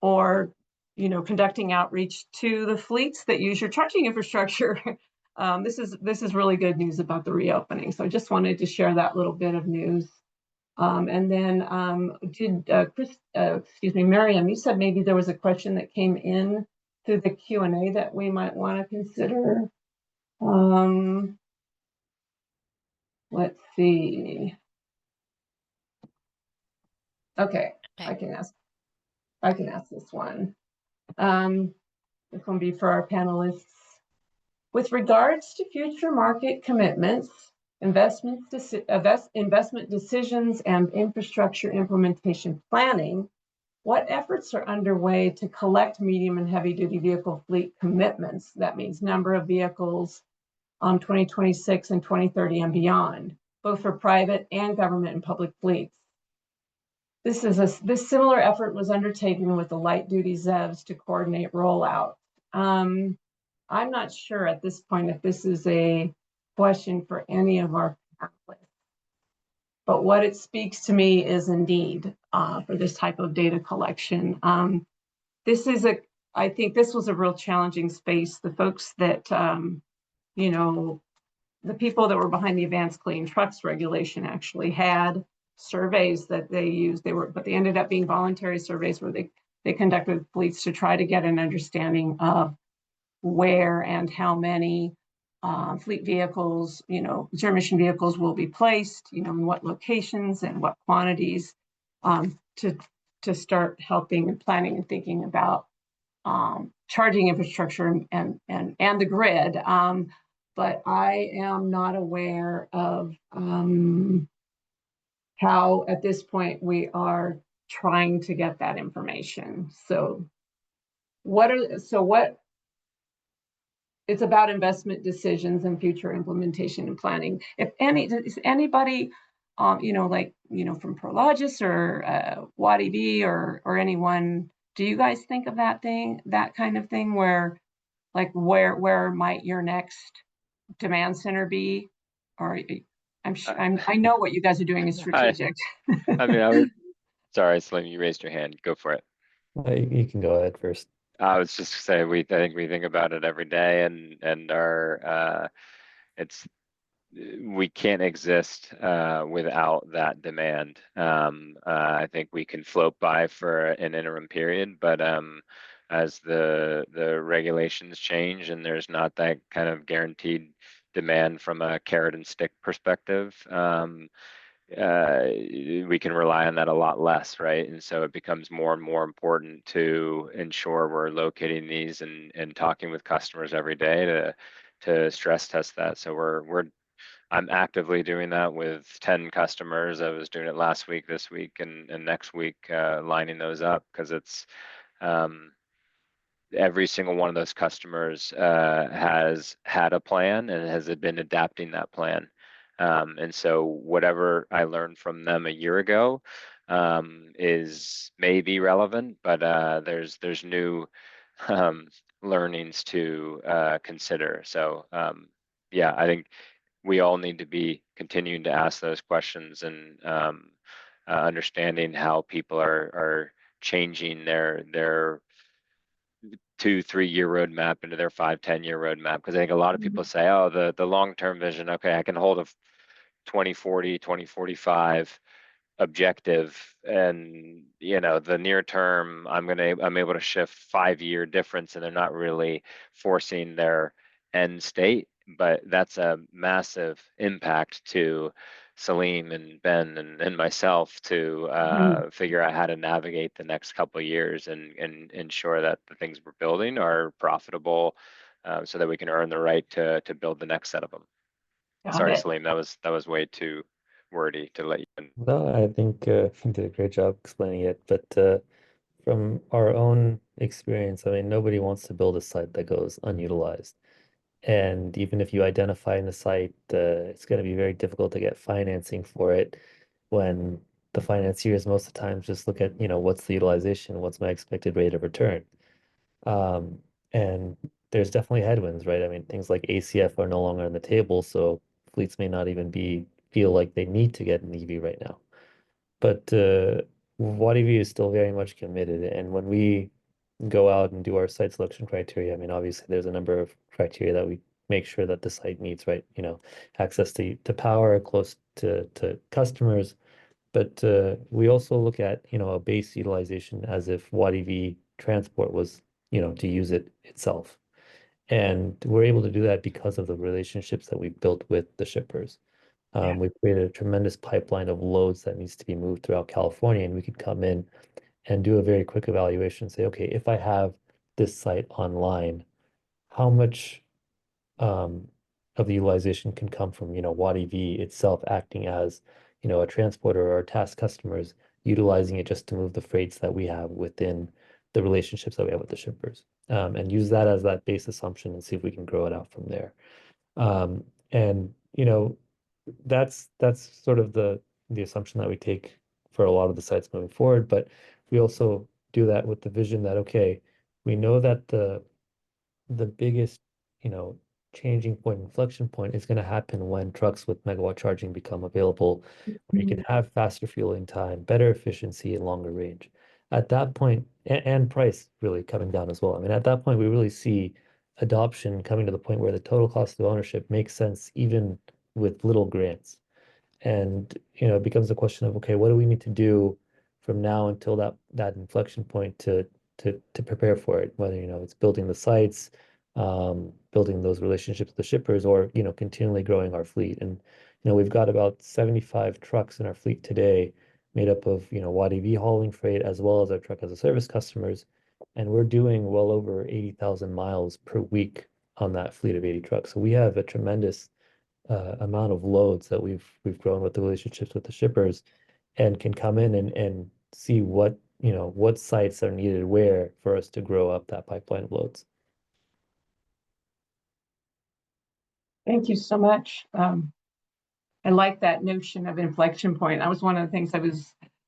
or conducting outreach to the fleets that use your charging infrastructure. This is really good news about the reopening. So I just wanted to share that little bit of news. And then Miriam, you said maybe there was a question that came in through the Q&A that we might want to consider. Let's see. Okay, I can ask this one. This one be for our panelists. With regards to future market commitments, investment decisions, and infrastructure implementation planning, what efforts are underway to collect medium and heavy duty vehicle fleet commitments? That means number of vehicles 2026 and 2030 and beyond, both for private and government and public fleets. This similar effort was undertaken with the light duty ZEVs to coordinate rollout. I'm not sure at this point if this is a question for any of our panelists, but what it speaks to me is indeed for this type of data collection. I think this was a real challenging space. The folks that, the people that were behind the Advanced Clean Trucks regulation actually had surveys that they used. But they ended up being voluntary surveys where they conducted fleets to try to get an understanding of where and how many fleet vehicles, zero emission vehicles will be placed, in what locations and what quantities, to start helping and planning and thinking about charging infrastructure and the grid. But I am not aware of how at this point we are trying to get that information. So it's about investment decisions and future implementation and planning. If anybody, from Prologis or WADI or anyone, do you guys think of that kind of thing where might your next demand center be? Or I know what you guys are doing is strategic. Sorry, Slim, you raised your hand. Go for it. You can go ahead first. I was just to say I think we think about it every day, and we can't exist without that demand. I think we can float by for an interim period, but as the regulations change and there's not that kind of guaranteed demand from a carrot and stick perspective, we can rely on that a lot less, right? And so it becomes more and more important to ensure we're locating these and talking with customers every day to stress test that. So I'm actively doing that with 10 customers. I was doing it last week, this week, and next week, lining those up, because it's every single one of those customers has had a plan and has been adapting that plan. And so whatever I learned from them a year ago may be relevant, but there's new learnings to consider. So yeah, I think we all need to be continuing to ask those questions and understanding how people are changing their 2-3 year roadmap into their 5-10 year roadmap. Because I think a lot of people say, oh, the long-term vision, okay, I can hold a 2040, 2045 objective, and the near term I'm able to shift 5 year difference, and they're not really forcing their end state. But that's a massive impact to Salim and Ben and myself to figure out how to navigate the next couple of years and ensure that the things we're building are profitable, so that we can earn the right to build the next set of them. Got Sorry, it. Salim, that was way too wordy to let you in. No, I think you did a great job explaining it. But from our own experience, I mean, nobody wants to build a site that goes unutilized. And even if you identify in the site, it's going to be very difficult to get financing for it when the financiers most of the time just look at, what's the utilization, what's my expected rate of return. Um, and there's definitely headwinds, right? I mean, things like ACF are no longer on the table, so fleets may not even feel like they need to get an EV right now. But WattEV is still very much committed. And when we go out and do our site selection criteria, I mean, obviously there's a number of criteria that we make sure that the site meets, right? Access to power, close to customers. But we also look at, a base utilization as if WattEV transport was, to use it itself. And we're able to do that because of the relationships that we built with the shippers. We've created a tremendous pipeline of loads that needs to be moved throughout California, and we could come in and do a very quick evaluation, say, okay, if I have this site online, how much of the utilization can come from, WattEV itself acting as, a transporter or task customers utilizing it just to move the freights that we have within the relationships that we have with the shippers, and use that as that base assumption and see if we can grow it out from there. And that's sort of the assumption that we take for a lot of the sites moving forward. But we also do that with the vision that, okay, we know that the biggest, changing point, inflection point is going to happen when trucks with megawatt charging become available, where you can have faster fueling time, better efficiency, and longer range. At that point, and price really coming down as well. I mean, at that point, we really see adoption coming to the point where the total cost of ownership makes sense even with little grants. And it becomes a question of, okay, what do we need to do from now until that inflection point to prepare for it? Whether it's building the sites, building those relationships with the shippers, or continually growing our fleet. And we've got about 75 trucks in our fleet today, made up of WattEV hauling freight as well as our truck as a service customers, and we're doing well over 80,000 miles per week on that fleet of 80 trucks. So we have a tremendous amount of loads that we've grown with the relationships with the shippers, and can come in and see what sites are needed where for us to grow up that pipeline of loads. Thank you so much. I like that notion of inflection point. That was one of the things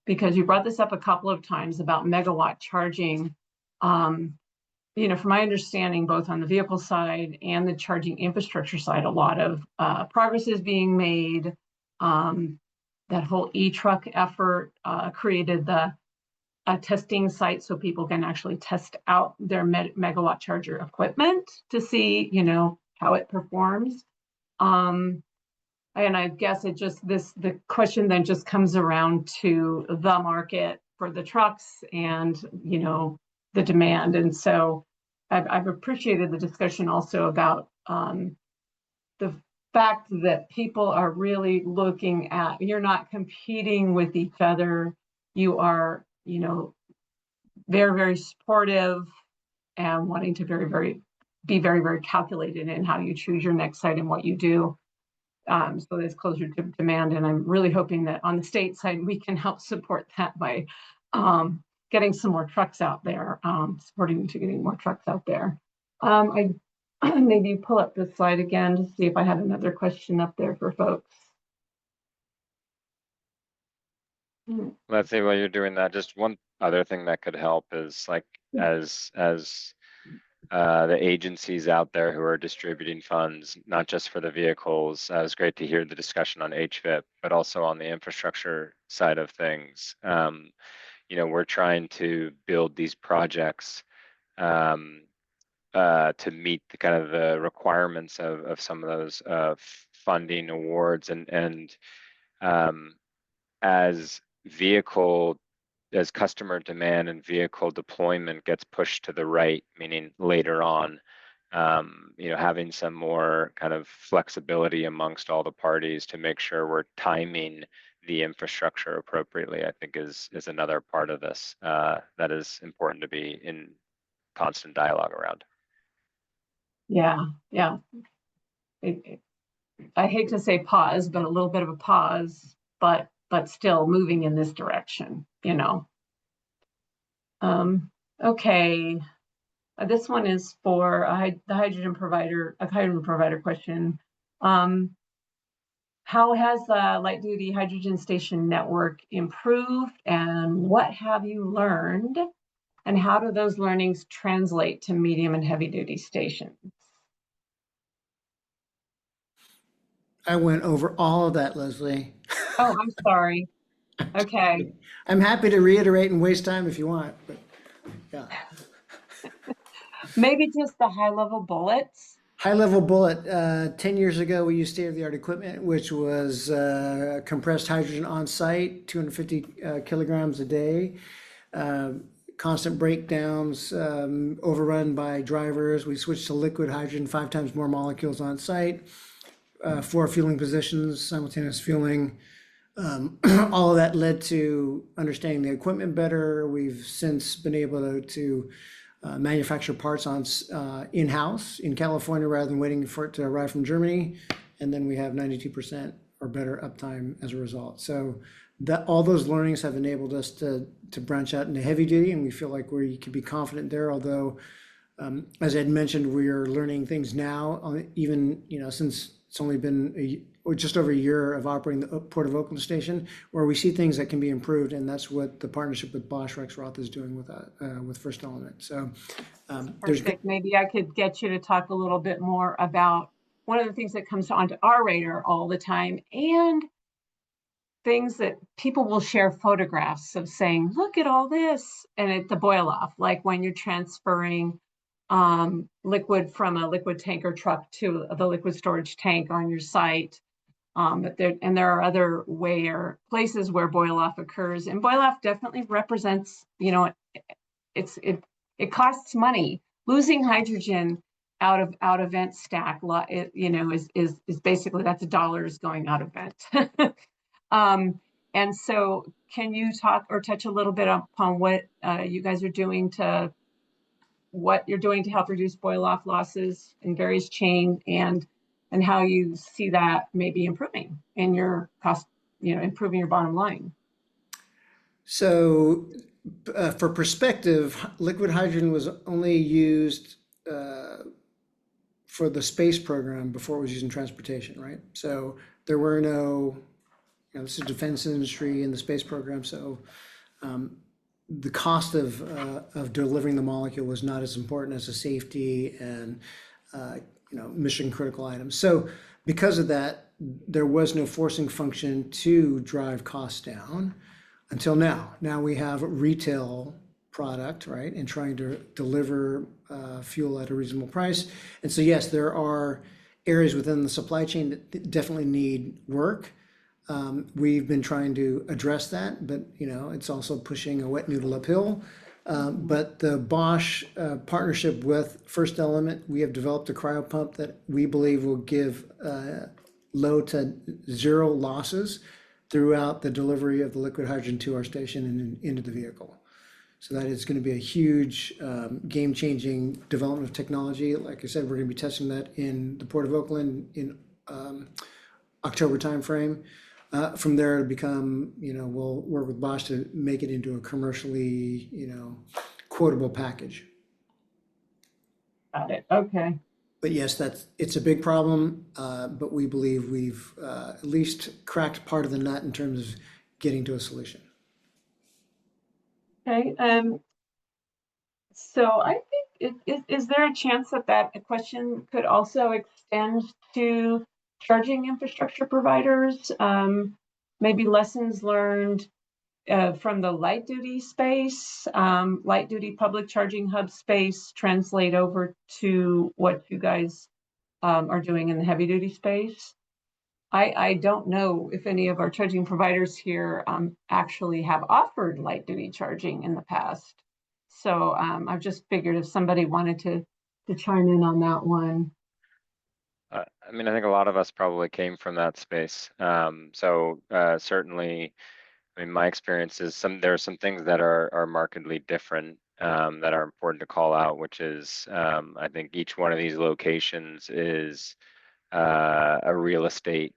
because you brought this up a couple of times about megawatt charging. From my understanding, both on the vehicle side and the charging infrastructure side, a lot of progress is being made. That whole e-truck effort created a testing site so people can actually test out their megawatt charger equipment to see, how it performs. And I guess the question then just comes around to the market for the trucks and, the demand. And so I've appreciated the discussion also about the fact that people are really looking at, you're not competing with each other. You are, very, very supportive and wanting to be very, very calculated in how you choose your next site and what you do. So there's closer to demand, and I'm really hoping that on the state side we can help support that by getting some more trucks out there, supporting to getting more trucks out there. I maybe pull up this slide again to see if I had another question up there for folks. Let's see, while you're doing that, just one other thing that could help is like as the agencies out there who are distributing funds, not just for the vehicles. It was great to hear the discussion on HVIP, but also on the infrastructure side of things. You know, we're trying to build these projects to meet the kind of the requirements of some of those funding awards, and as customer demand and vehicle deployment gets pushed to the right, meaning later on, you know, having some more kind of flexibility amongst all the parties to make sure we're timing the infrastructure appropriately, I think is another part of this that is important to be in constant dialogue around. Yeah, yeah. I hate to say pause, but a little bit of a pause, but still moving in this direction, you know. Okay. This one is for the hydrogen provider question. How has the light duty hydrogen station network improved, and what have you learned? And how do those learnings translate to medium and heavy duty stations? I went over all of that, Leslie. Oh, I'm sorry. Okay. I'm happy to reiterate and waste time if you want, but yeah. Maybe just the high level bullets. High level bullet, 10 years ago, we used state-of-the-art equipment, which was compressed hydrogen on site, 250 kilograms a day. Constant breakdowns, overrun by drivers. We switched to liquid hydrogen, 5 times more molecules on site, 4 fueling positions, simultaneous fueling. All of that led to understanding the equipment better. We've since been able to manufacture parts on in-house in California rather than waiting for it to arrive from Germany. And then we have 92% or better uptime as a result. So all those learnings have enabled us to branch out into heavy duty, and we feel like we can be confident there. Although, as Ed mentioned, we are learning things now, even, you know, since it's only been just over a year of operating the Port of Oakland station, where we see things that can be improved, and that's what the partnership with Bosch Rexroth is doing with First Element. So perfect. Maybe I could get you to talk a little bit more about one of the things that comes onto our radar all the time, and things that people will share photographs of saying, look at all this, and at the boil off, like when you're transferring liquid from a liquid tanker truck to the liquid storage tank on your site. But there are other places where boil off occurs, and boil off definitely represents, you know, it costs money. Losing hydrogen out of vent stack, you know, is basically that's dollars going out of vent. And so, can you talk or touch a little bit upon what you guys are doing to help reduce boil off losses in various chains, and how you see that maybe improving in your cost, you know, improving your bottom line? So for perspective, liquid hydrogen was only used for the space program before it was used in transportation, right? So there were no, you know, this is defense industry and the space program. So the cost of delivering the molecule was not as important as the safety and you know, mission critical items. So because of that, there was no forcing function to drive costs down until now. Now we have retail product, right, and trying to deliver fuel at a reasonable price. And so yes, there are areas within the supply chain that definitely need work. We've been trying to address that, but you know, it's also pushing a wet noodle uphill. But the Bosch partnership with First Element, we have developed a cryo pump that we believe will give low to zero losses throughout the delivery of the liquid hydrogen to our station and into the vehicle. So that is going to be a huge game-changing development of technology. Like I said, we're going to be testing that in the Port of Oakland in October timeframe. From there, it'll become, you know, we'll work with Bosch to make it into a commercially, you know, quotable package. Got it. Okay. But yes, it's a big problem, but we believe we've at least cracked part of the nut in terms of getting to a solution. Okay. So I think is there a chance that that question could also extend to charging infrastructure providers? Maybe lessons learned from the light duty space, light duty public charging hub space translate over to what you guys are doing in the heavy duty space. I don't know if any of our charging providers here actually have offered light duty charging in the past. So I've just figured if somebody wanted to chime in on that one. I mean, I think a lot of us probably came from that space. Certainly, I mean, my experience is there are some things that are markedly different that are important to call out, which is I think each one of these locations is a real estate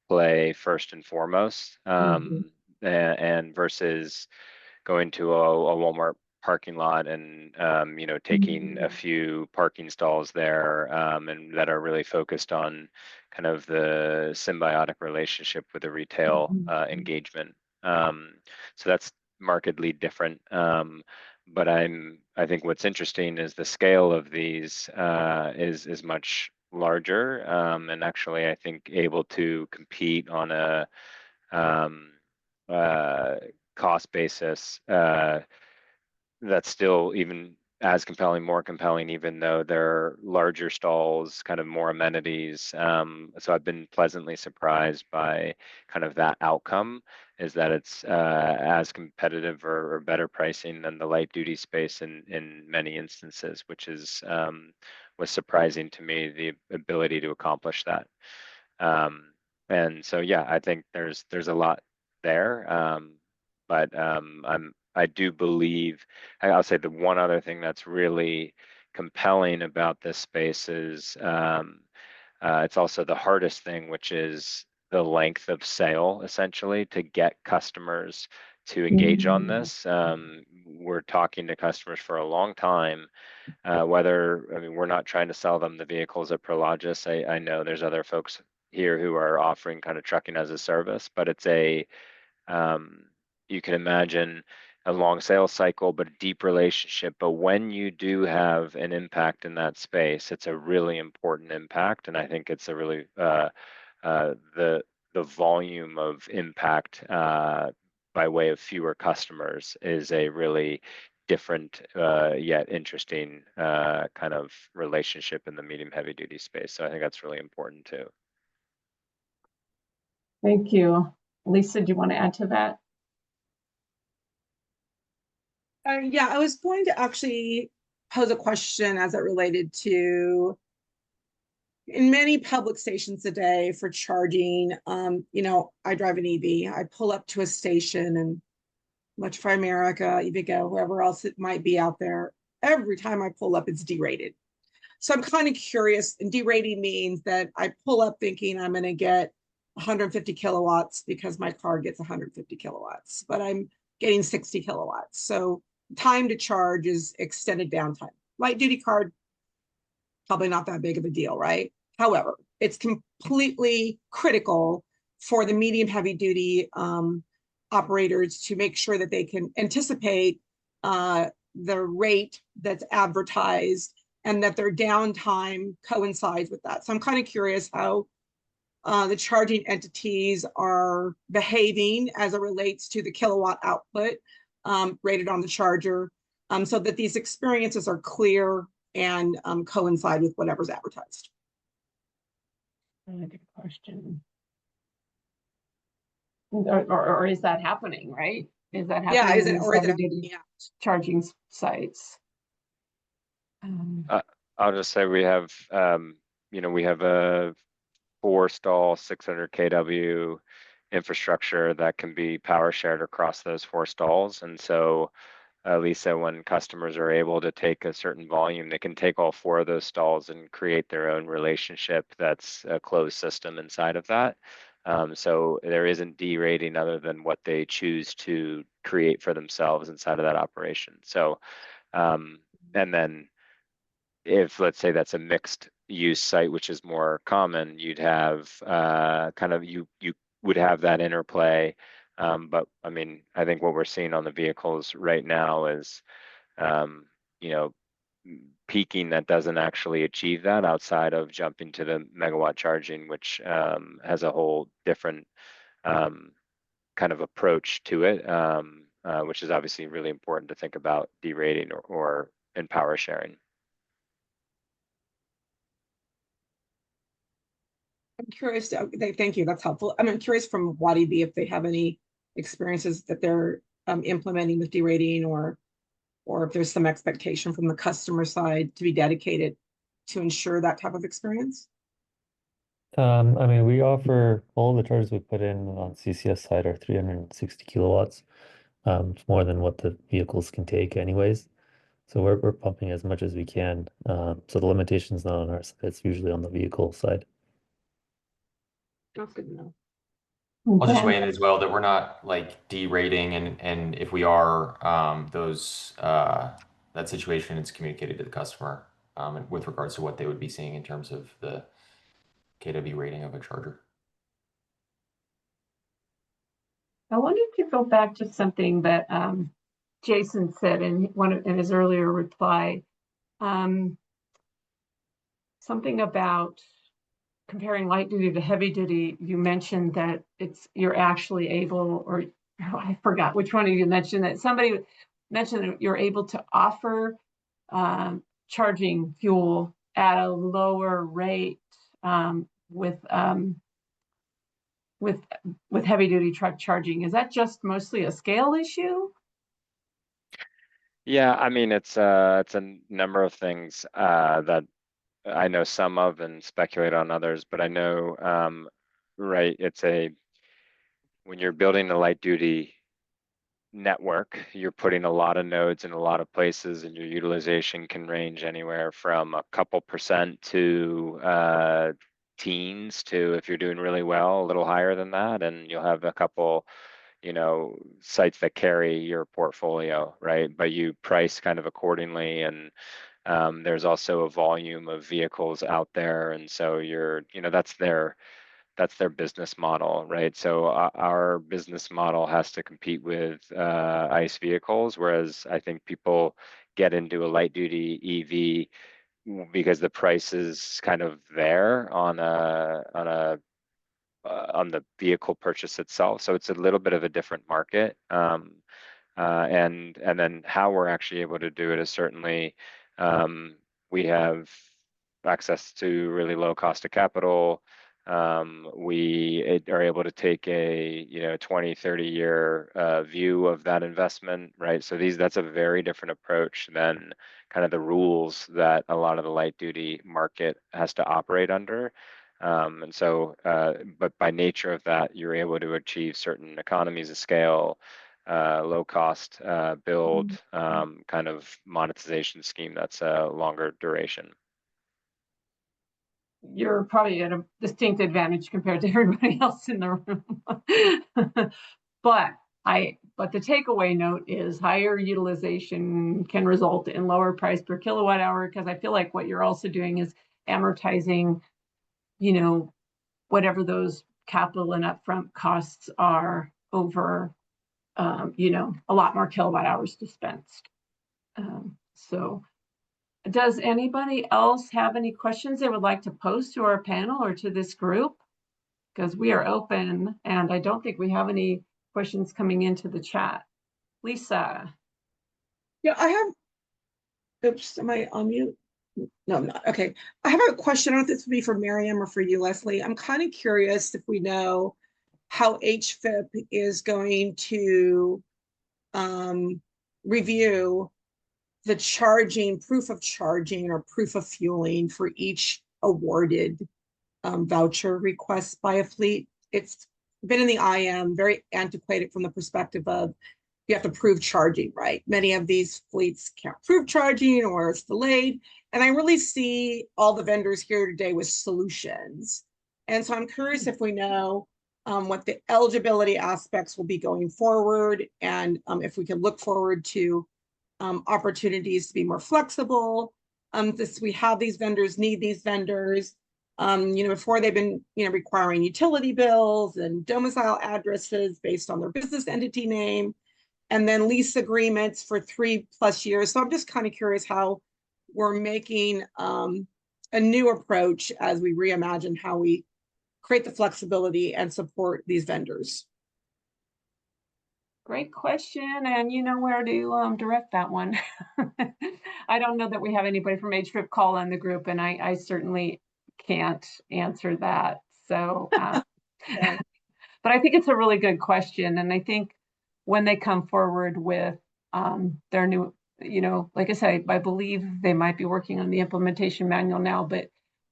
play first and foremost, and versus going to a Walmart parking lot and taking a few parking stalls there and that are really focused on kind of the symbiotic relationship with the retail engagement. So that's markedly different. But I think what's interesting is the scale of these is much larger, and actually I think able to compete on a cost basis that's still even as compelling, more compelling, even though they're larger stalls, kind of more amenities. So I've been pleasantly surprised by kind of that outcome, is that it's as competitive or better pricing than the light duty space in many instances, which is was surprising to me, the ability to accomplish that. And so, yeah, I think there's a lot there. But I do believe, I'll say the one other thing that's really compelling about this space is it's also the hardest thing, which is the length of sale, essentially, to get customers to engage on this. We're talking to customers for a long time, I mean, we're not trying to sell them the vehicles at Prologis. I know there's other folks here who are offering kind of trucking as a service, but it's you can imagine a long sales cycle, but a deep relationship. But when you do have an impact in that space, it's a really important impact. And I think it's a really, the volume of impact by way of fewer customers is a really different yet interesting kind of relationship in the medium heavy duty space. So I think that's really important too. Thank you. Lisa, do you want to add to that? Yeah, I was going to actually pose a question as it related to, in many public stations today for charging, I drive an EV. I pull up to a station, and Electrify America, EVgo, whoever else it might be out there, every time I pull up, it's derated. So I'm kind of curious, and derating means that I pull up thinking I'm going to get 150 kilowatts because my car gets 150 kilowatts, but I'm getting 60 kilowatts. So time to charge is extended downtime. Light duty car, probably not that big of a deal, right? However, it's completely critical for the medium heavy duty operators to make sure that they can anticipate the rate that's advertised and that their downtime coincides with that. So I'm kind of curious how the charging entities are behaving as it relates to the kilowatt output rated on the charger, so that these experiences are clear and coincide with whatever's advertised. Good question. Or is that happening, right? Is that happening? Yeah, is it, or is it, yeah. Charging sites? I'll just say we have, we have a 4-stall 600 kW infrastructure that can be power shared across those 4 stalls. And so, Lisa, when customers are able to take a certain volume, they can take all 4 of those stalls and create their own relationship that's a closed system inside of that. So there isn't derating other than what they choose to create for themselves inside of that operation. So, and then if, let's say, that's a mixed use site, which is more common, you'd have you would have that interplay. But I mean, I think what we're seeing on the vehicles right now is, peaking that doesn't actually achieve that outside of jumping to the megawatt charging, which has a whole different kind of approach to it, which is obviously really important to think about derating or in power sharing. I'm curious, thank you, that's helpful. I'm curious from Wadi B if they have any experiences that they're implementing with derating, or if there's some expectation from the customer side to be dedicated to ensure that type of experience. I mean, we offer all the chargers we put in on CCS side are 360 kilowatts. It's more than what the vehicles can take anyways. So we're pumping as much as we can. So the limitation is not on our side, it's usually on the vehicle side. That's good to know. I'll just weigh in as well that we're not like derating, and if we are, that situation is communicated to the customer with regards to what they would be seeing in terms of the kW rating of a charger. I wanted to go back to something that Jason said in his earlier reply. Something about comparing light duty to heavy duty. You mentioned that you're actually able, or I forgot which one of you mentioned that. Somebody mentioned that you're able to offer charging fuel at a lower rate with heavy duty truck charging. Is that just mostly a scale issue? Yeah, I mean, it's a number of things that I know some of and speculate on others, but I know, right, when you're building a light duty network, you're putting a lot of nodes in a lot of places, and your utilization can range anywhere from a couple percent to teens to, if you're doing really well, a little higher than that, and you'll have a couple sites that carry your portfolio, right? But you price kind of accordingly, and there's also a volume of vehicles out there, and so that's their business model, right? So our business model has to compete with ICE vehicles, whereas I think people get into a light duty EV because the price is kind of there on the vehicle purchase itself. So it's a little bit of a different market. And then how we're actually able to do it is certainly we have access to really low cost of capital. We are able to take a 20, 30 year view of that investment, right? So that's a very different approach than kind of the rules that a lot of the light duty market has to operate under. But by nature of that, you're able to achieve certain economies of scale, low cost build, kind of monetization scheme that's a longer duration. You're probably at a distinct advantage compared to everybody else in the room. But the takeaway note is higher utilization can result in lower price per kilowatt hour, because I feel like what you're also doing is amortizing, whatever those capital and upfront costs are over, a lot more kilowatt hours dispensed. So does anybody else have any questions they would like to pose to our panel or to this group? Because we are open, and I don't think we have any questions coming into the chat. Lisa. Yeah, I have, oops, am I on mute? No, I'm not. Okay. I have a question. I don't know if this would be for Miriam or for you, Leslie. I'm kind of curious if we know how HFIP is going to review the charging, proof of charging or proof of fueling for each awarded voucher request by a fleet. It's been in the IM, very antiquated from the perspective of you have to prove charging, right? Many of these fleets can't prove charging or it's delayed. And I really see all the vendors here today with solutions. And so I'm curious if we know what the eligibility aspects will be going forward, and if we can look forward to opportunities to be more flexible. We have these vendors, need these vendors. Before they've been, requiring utility bills and domicile addresses based on their business entity name, and then lease agreements for 3+ years. So I'm just kind of curious how we're making a new approach as we reimagine how we create the flexibility and support these vendors? Great question, and you know where to direct that one. I don't know that we have anybody from HFIP call in the group, and I certainly can't answer that. So, Okay. but I think it's a really good question, and I think when they come forward with their new, you know, like I said, I believe they might be working on the implementation manual now, but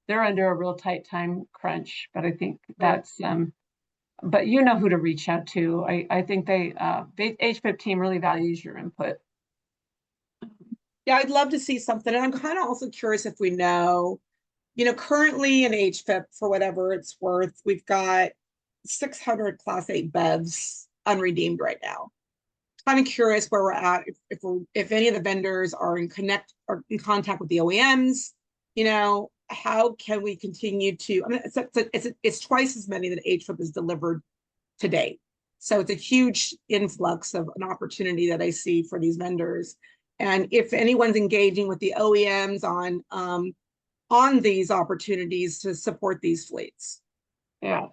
they're under a real tight time crunch. But I think that's but you know who to reach out to. I think the HPIP team really values your input. Yeah, I'd love to see something. And I'm kind of also curious if we know, you know, currently in HPIP, for whatever it's worth, we've got 600 Class 8 BEVs unredeemed right now. Kind of curious where we're at, if any of the vendors are in contact with the OEMs, you know, how can we continue to, I mean, it's twice as many that HPIP has delivered to date. So it's a huge influx of an opportunity that I see for these vendors. And if anyone's engaging with the OEMs on these opportunities to support these fleets. Yeah,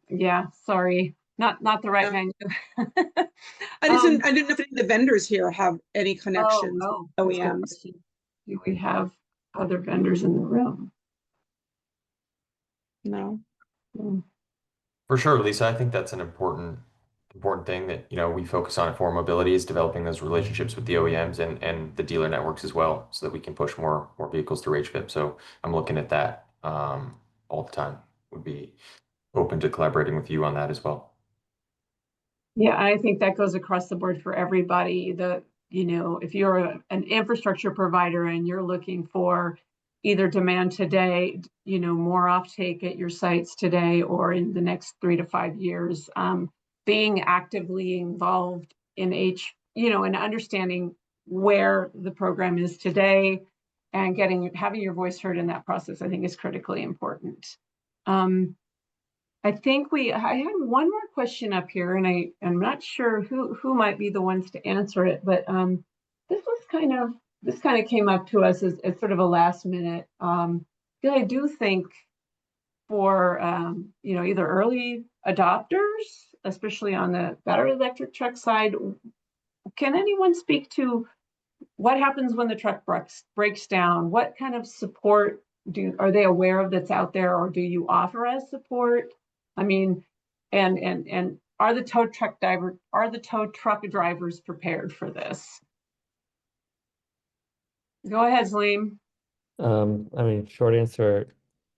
yeah, sorry, not the right venue. I didn't know if any of the vendors here have any connections with OEMs. Do we have other vendors in the room? No. For sure, Lisa, I think that's an important thing that, you know, we focus on at Forum Mobility, is developing those relationships with the OEMs and the dealer networks as well, so that we can push more vehicles through HVIP. So I'm looking at that all the time. Would be open to collaborating with you on that as well. Yeah, I think that goes across the board for everybody. You know, if you're an infrastructure provider and you're looking for either demand today, you know, more offtake at your sites today or in the next 3 to 5 years, being actively involved in you know, and understanding where the program is today and having your voice heard in that process, I think is critically important. I think I had one more question up here, and I'm not sure who might be the ones to answer it, but this kind of came up to us as sort of a last minute. Because I do think for you know, either early adopters, especially on the battery electric truck side, can anyone speak to what happens when the truck breaks down? What kind of support are they aware of that's out there, or do you offer as support? I mean, and are the tow truck drivers prepared for this? Go ahead, Salim. I mean, short answer,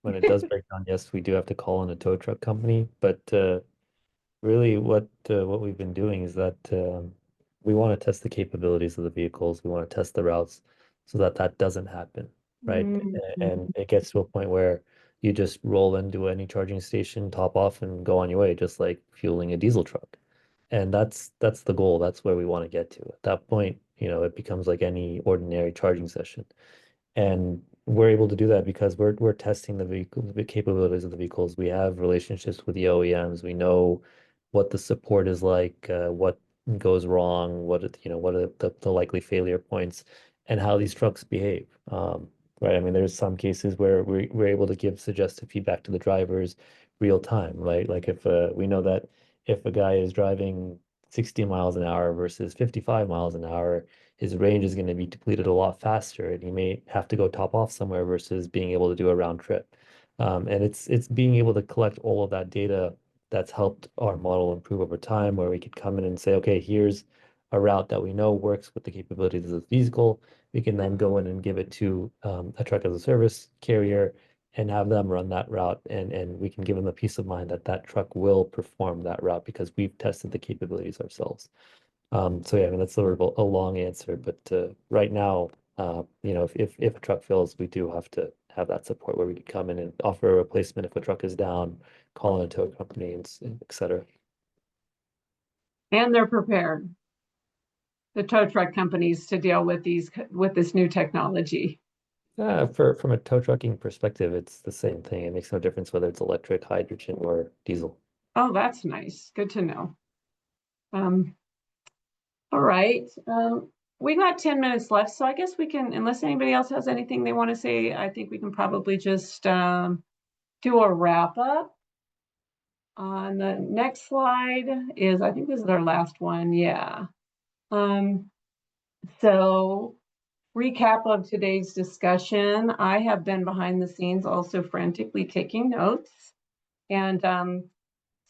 when it does break down, yes, we do have to call in a tow truck company. But really, what we've been doing is that we want to test the capabilities of the vehicles. We want to test the routes so that that doesn't happen, right? And it gets to a point where you just roll into any charging station, top off, and go on your way, just like fueling a diesel truck. And that's the goal. That's where we want to get to. At that point, you know, it becomes like any ordinary charging session. And we're able to do that because we're testing the capabilities of the vehicles. We have relationships with the OEMs. We know what the support is like, what goes wrong, what are the likely failure points, and how these trucks behave. Right. I mean, there's some cases where we're able to give suggestive feedback to the drivers real time, right? Like if we know that if a guy is driving 60 miles an hour versus 55 miles an hour, his range is going to be depleted a lot faster, and he may have to go top off somewhere versus being able to do a round trip. And it's being able to collect all of that data that's helped our model improve over time, where we could come in and say, okay, here's a route that we know works with the capabilities of the vehicle. We can then go in and give it to a truck as a service carrier and have them run that route, and we can give them the peace of mind that that truck will perform that route because we've tested the capabilities ourselves. So yeah, I mean, that's sort of a long answer, but right now, you know, if a truck fails, we do have to have that support where we could come in and offer a replacement if a truck is down, call in a tow company, and et cetera. And they're prepared, the tow truck companies, to deal with this new technology. From a tow trucking perspective, it's the same thing. It makes no difference whether it's electric, hydrogen, or diesel. Oh, that's nice. Good to know. All right. We got 10 minutes left, so I guess we can, unless anybody else has anything they want to say, I think we can probably just do a wrap up. On the next slide is, I think this is our last one, yeah. So recap of today's discussion. I have been behind the scenes also frantically taking notes. And so I'm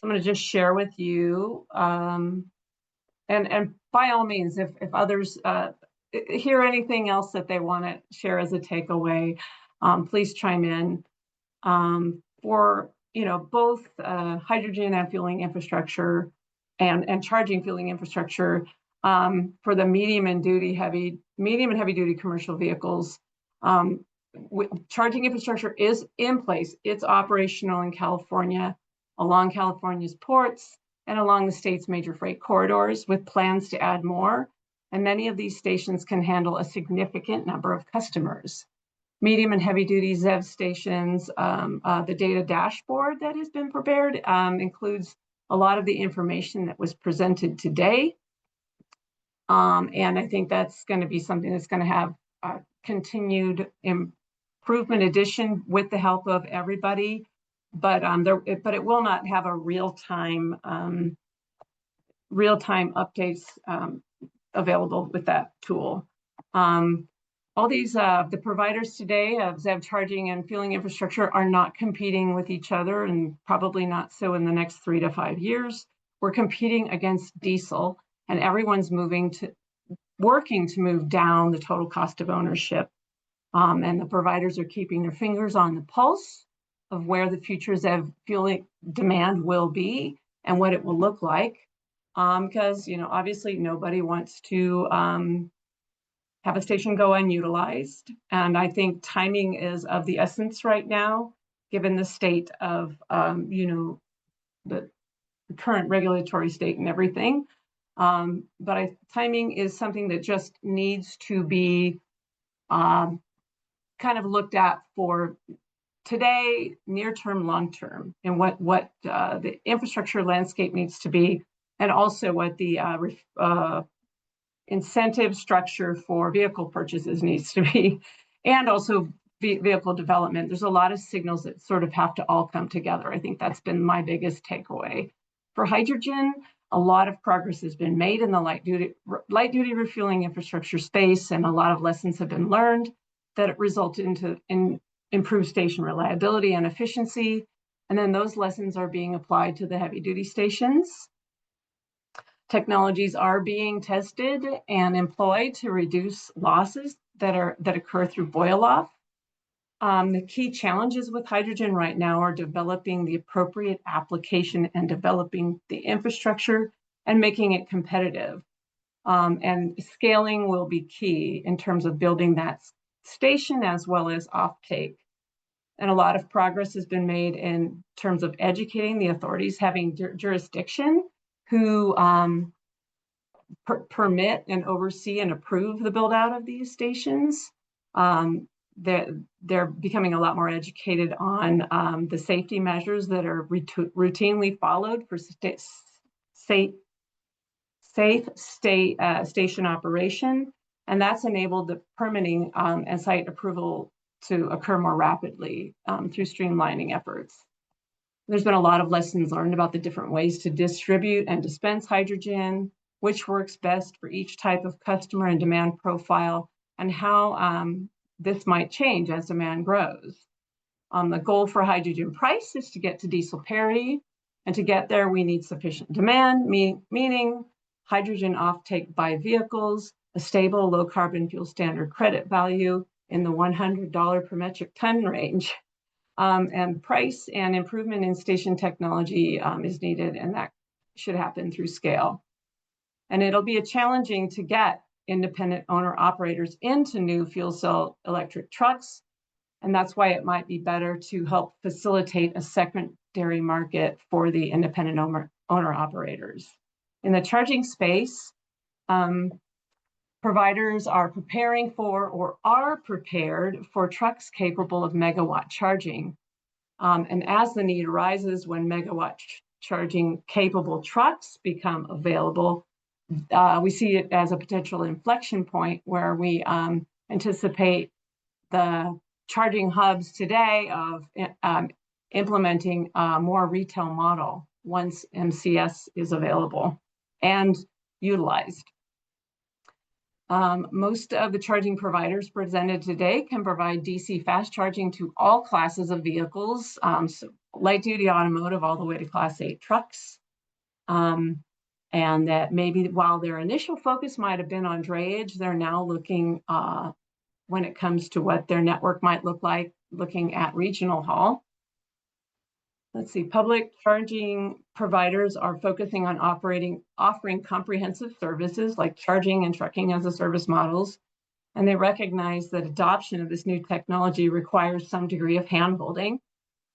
going to just share with you. And by all means, if others hear anything else that they want to share as a takeaway, please chime in. For both hydrogen and fueling infrastructure and charging fueling infrastructure for the medium and heavy duty commercial vehicles. Charging infrastructure is in place. It's operational in California, along California's ports and along the state's major freight corridors, with plans to add more. And many of these stations can handle a significant number of customers. Medium and heavy duty ZEV stations, the data dashboard that has been prepared includes a lot of the information that was presented today. And I think that's going to be something that's going to have continued improvement addition with the help of everybody. But it will not have a real-time updates available with that tool. All these, the providers today of ZEV charging and fueling infrastructure are not competing with each other, and probably not so in the next 3 to 5 years. We're competing against diesel, and everyone's working to move down the total cost of ownership. And the providers are keeping their fingers on the pulse of where the future ZEV fueling demand will be and what it will look like. Because, obviously nobody wants to have a station go unutilized. And I think timing is of the essence right now, given the state of, the current regulatory state and everything. But timing is something that just needs to be kind of looked at for today, near term, long term, and what the infrastructure landscape needs to be, and also what the incentive structure for vehicle purchases needs to be, and also vehicle development. There's a lot of signals that sort of have to all come together. I think that's been my biggest takeaway. For hydrogen, a lot of progress has been made in the light duty refueling infrastructure space, and a lot of lessons have been learned that resulted in improved station reliability and efficiency. And then those lessons are being applied to the heavy duty stations. Technologies are being tested and employed to reduce losses that occur through boil off. The key challenges with hydrogen right now are developing the appropriate application and developing the infrastructure and making it competitive. And scaling will be key in terms of building that station as well as offtake. And a lot of progress has been made in terms of educating the authorities having jurisdiction who permit and oversee and approve the build out of these stations. They're becoming a lot more educated on the safety measures that are routinely followed for safe station operation. And that's enabled the permitting and site approval to occur more rapidly through streamlining efforts. There's been a lot of lessons learned about the different ways to distribute and dispense hydrogen, which works best for each type of customer and demand profile, and how this might change as demand grows. The goal for hydrogen price is to get to diesel parity, and to get there, we need sufficient demand, meaning hydrogen offtake by vehicles, a stable low carbon fuel standard credit value in the $100 per metric ton range. And price and improvement in station technology is needed, and that should happen through scale. And it'll be challenging to get independent owner operators into new fuel cell electric trucks. And that's why it might be better to help facilitate a secondary market for the independent owner operators. In the charging space, providers are preparing for or are prepared for trucks capable of megawatt charging. And as the need arises when megawatt charging capable trucks become available, we see it as a potential inflection point where we anticipate the charging hubs today of implementing a more retail model once MCS is available and utilized. Most of the charging providers presented today can provide DC fast charging to all classes of vehicles, so light duty automotive all the way to Class 8 trucks. And that maybe while their initial focus might have been on drayage, they're now looking when it comes to what their network might look like, looking at regional haul. Let's see, public charging providers are focusing on offering comprehensive services like charging and trucking as a service models. And they recognize that adoption of this new technology requires some degree of handholding.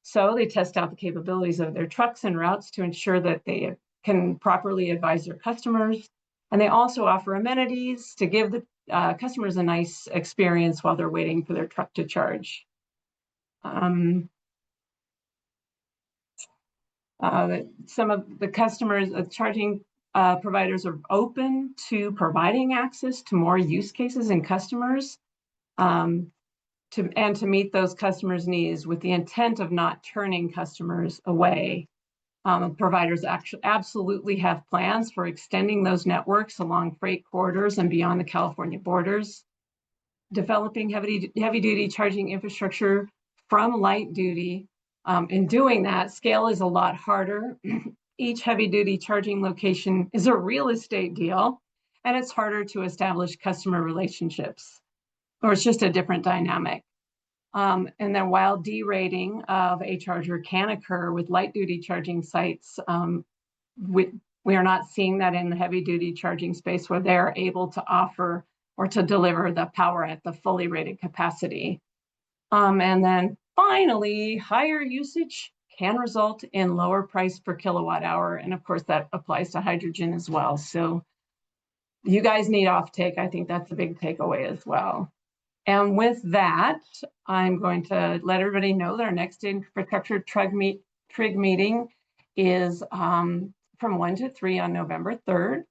So they test out the capabilities of their trucks and routes to ensure that they can properly advise their customers. And they also offer amenities to give the customers a nice experience while they're waiting for their truck to charge. Some of the customers, charging providers are open to providing access to more use cases and customers to meet those customers' needs with the intent of not turning customers away. Providers actually absolutely have plans for extending those networks along freight corridors and beyond the California borders. Developing heavy-duty charging infrastructure from light duty. In doing that, scale is a lot harder. Each heavy-duty charging location is a real estate deal, and it's harder to establish customer relationships, or it's just a different dynamic. And then while derating of a charger can occur with light-duty charging sites, we are not seeing that in the heavy-duty charging space where they're able to offer or to deliver the power at the fully rated capacity. And then finally, higher usage can result in lower price per kilowatt hour. And of course, that applies to hydrogen as well. So you guys need offtake. I think that's a big takeaway as well. And with that, I'm going to let everybody know that our next Infrastructure TRIG meeting is from 1 to 3 on November 3rd.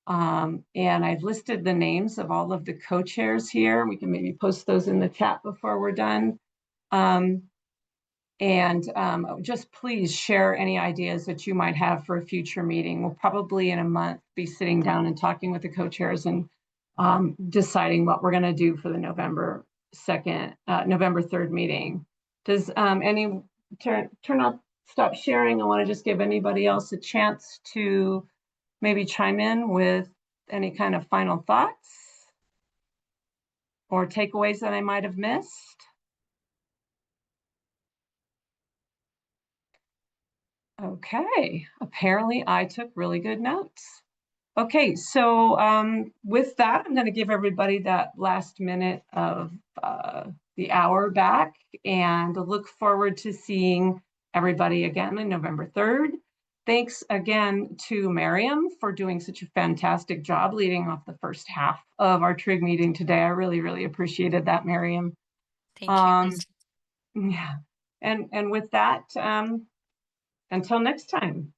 And I've listed the names of all of the co-chairs here. We can maybe post those in the chat before we're done. Just please share any ideas that you might have for a future meeting. We'll probably in a month be sitting down and talking with the co-chairs and deciding what we're going to do for the November 3rd meeting. Does any turn off, stop sharing? I want to just give anybody else a chance to maybe chime in with any kind of final thoughts or takeaways that I might have missed. Okay, apparently I took really good notes. Okay, so with that, I'm going to give everybody that last minute of the hour back and look forward to seeing everybody again on November 3rd. Thanks again to Miriam for doing such a fantastic job leading off the first half of our TRIG meeting today. I really, really appreciated that, Miriam. Thank you. Yeah, and with that, until next time.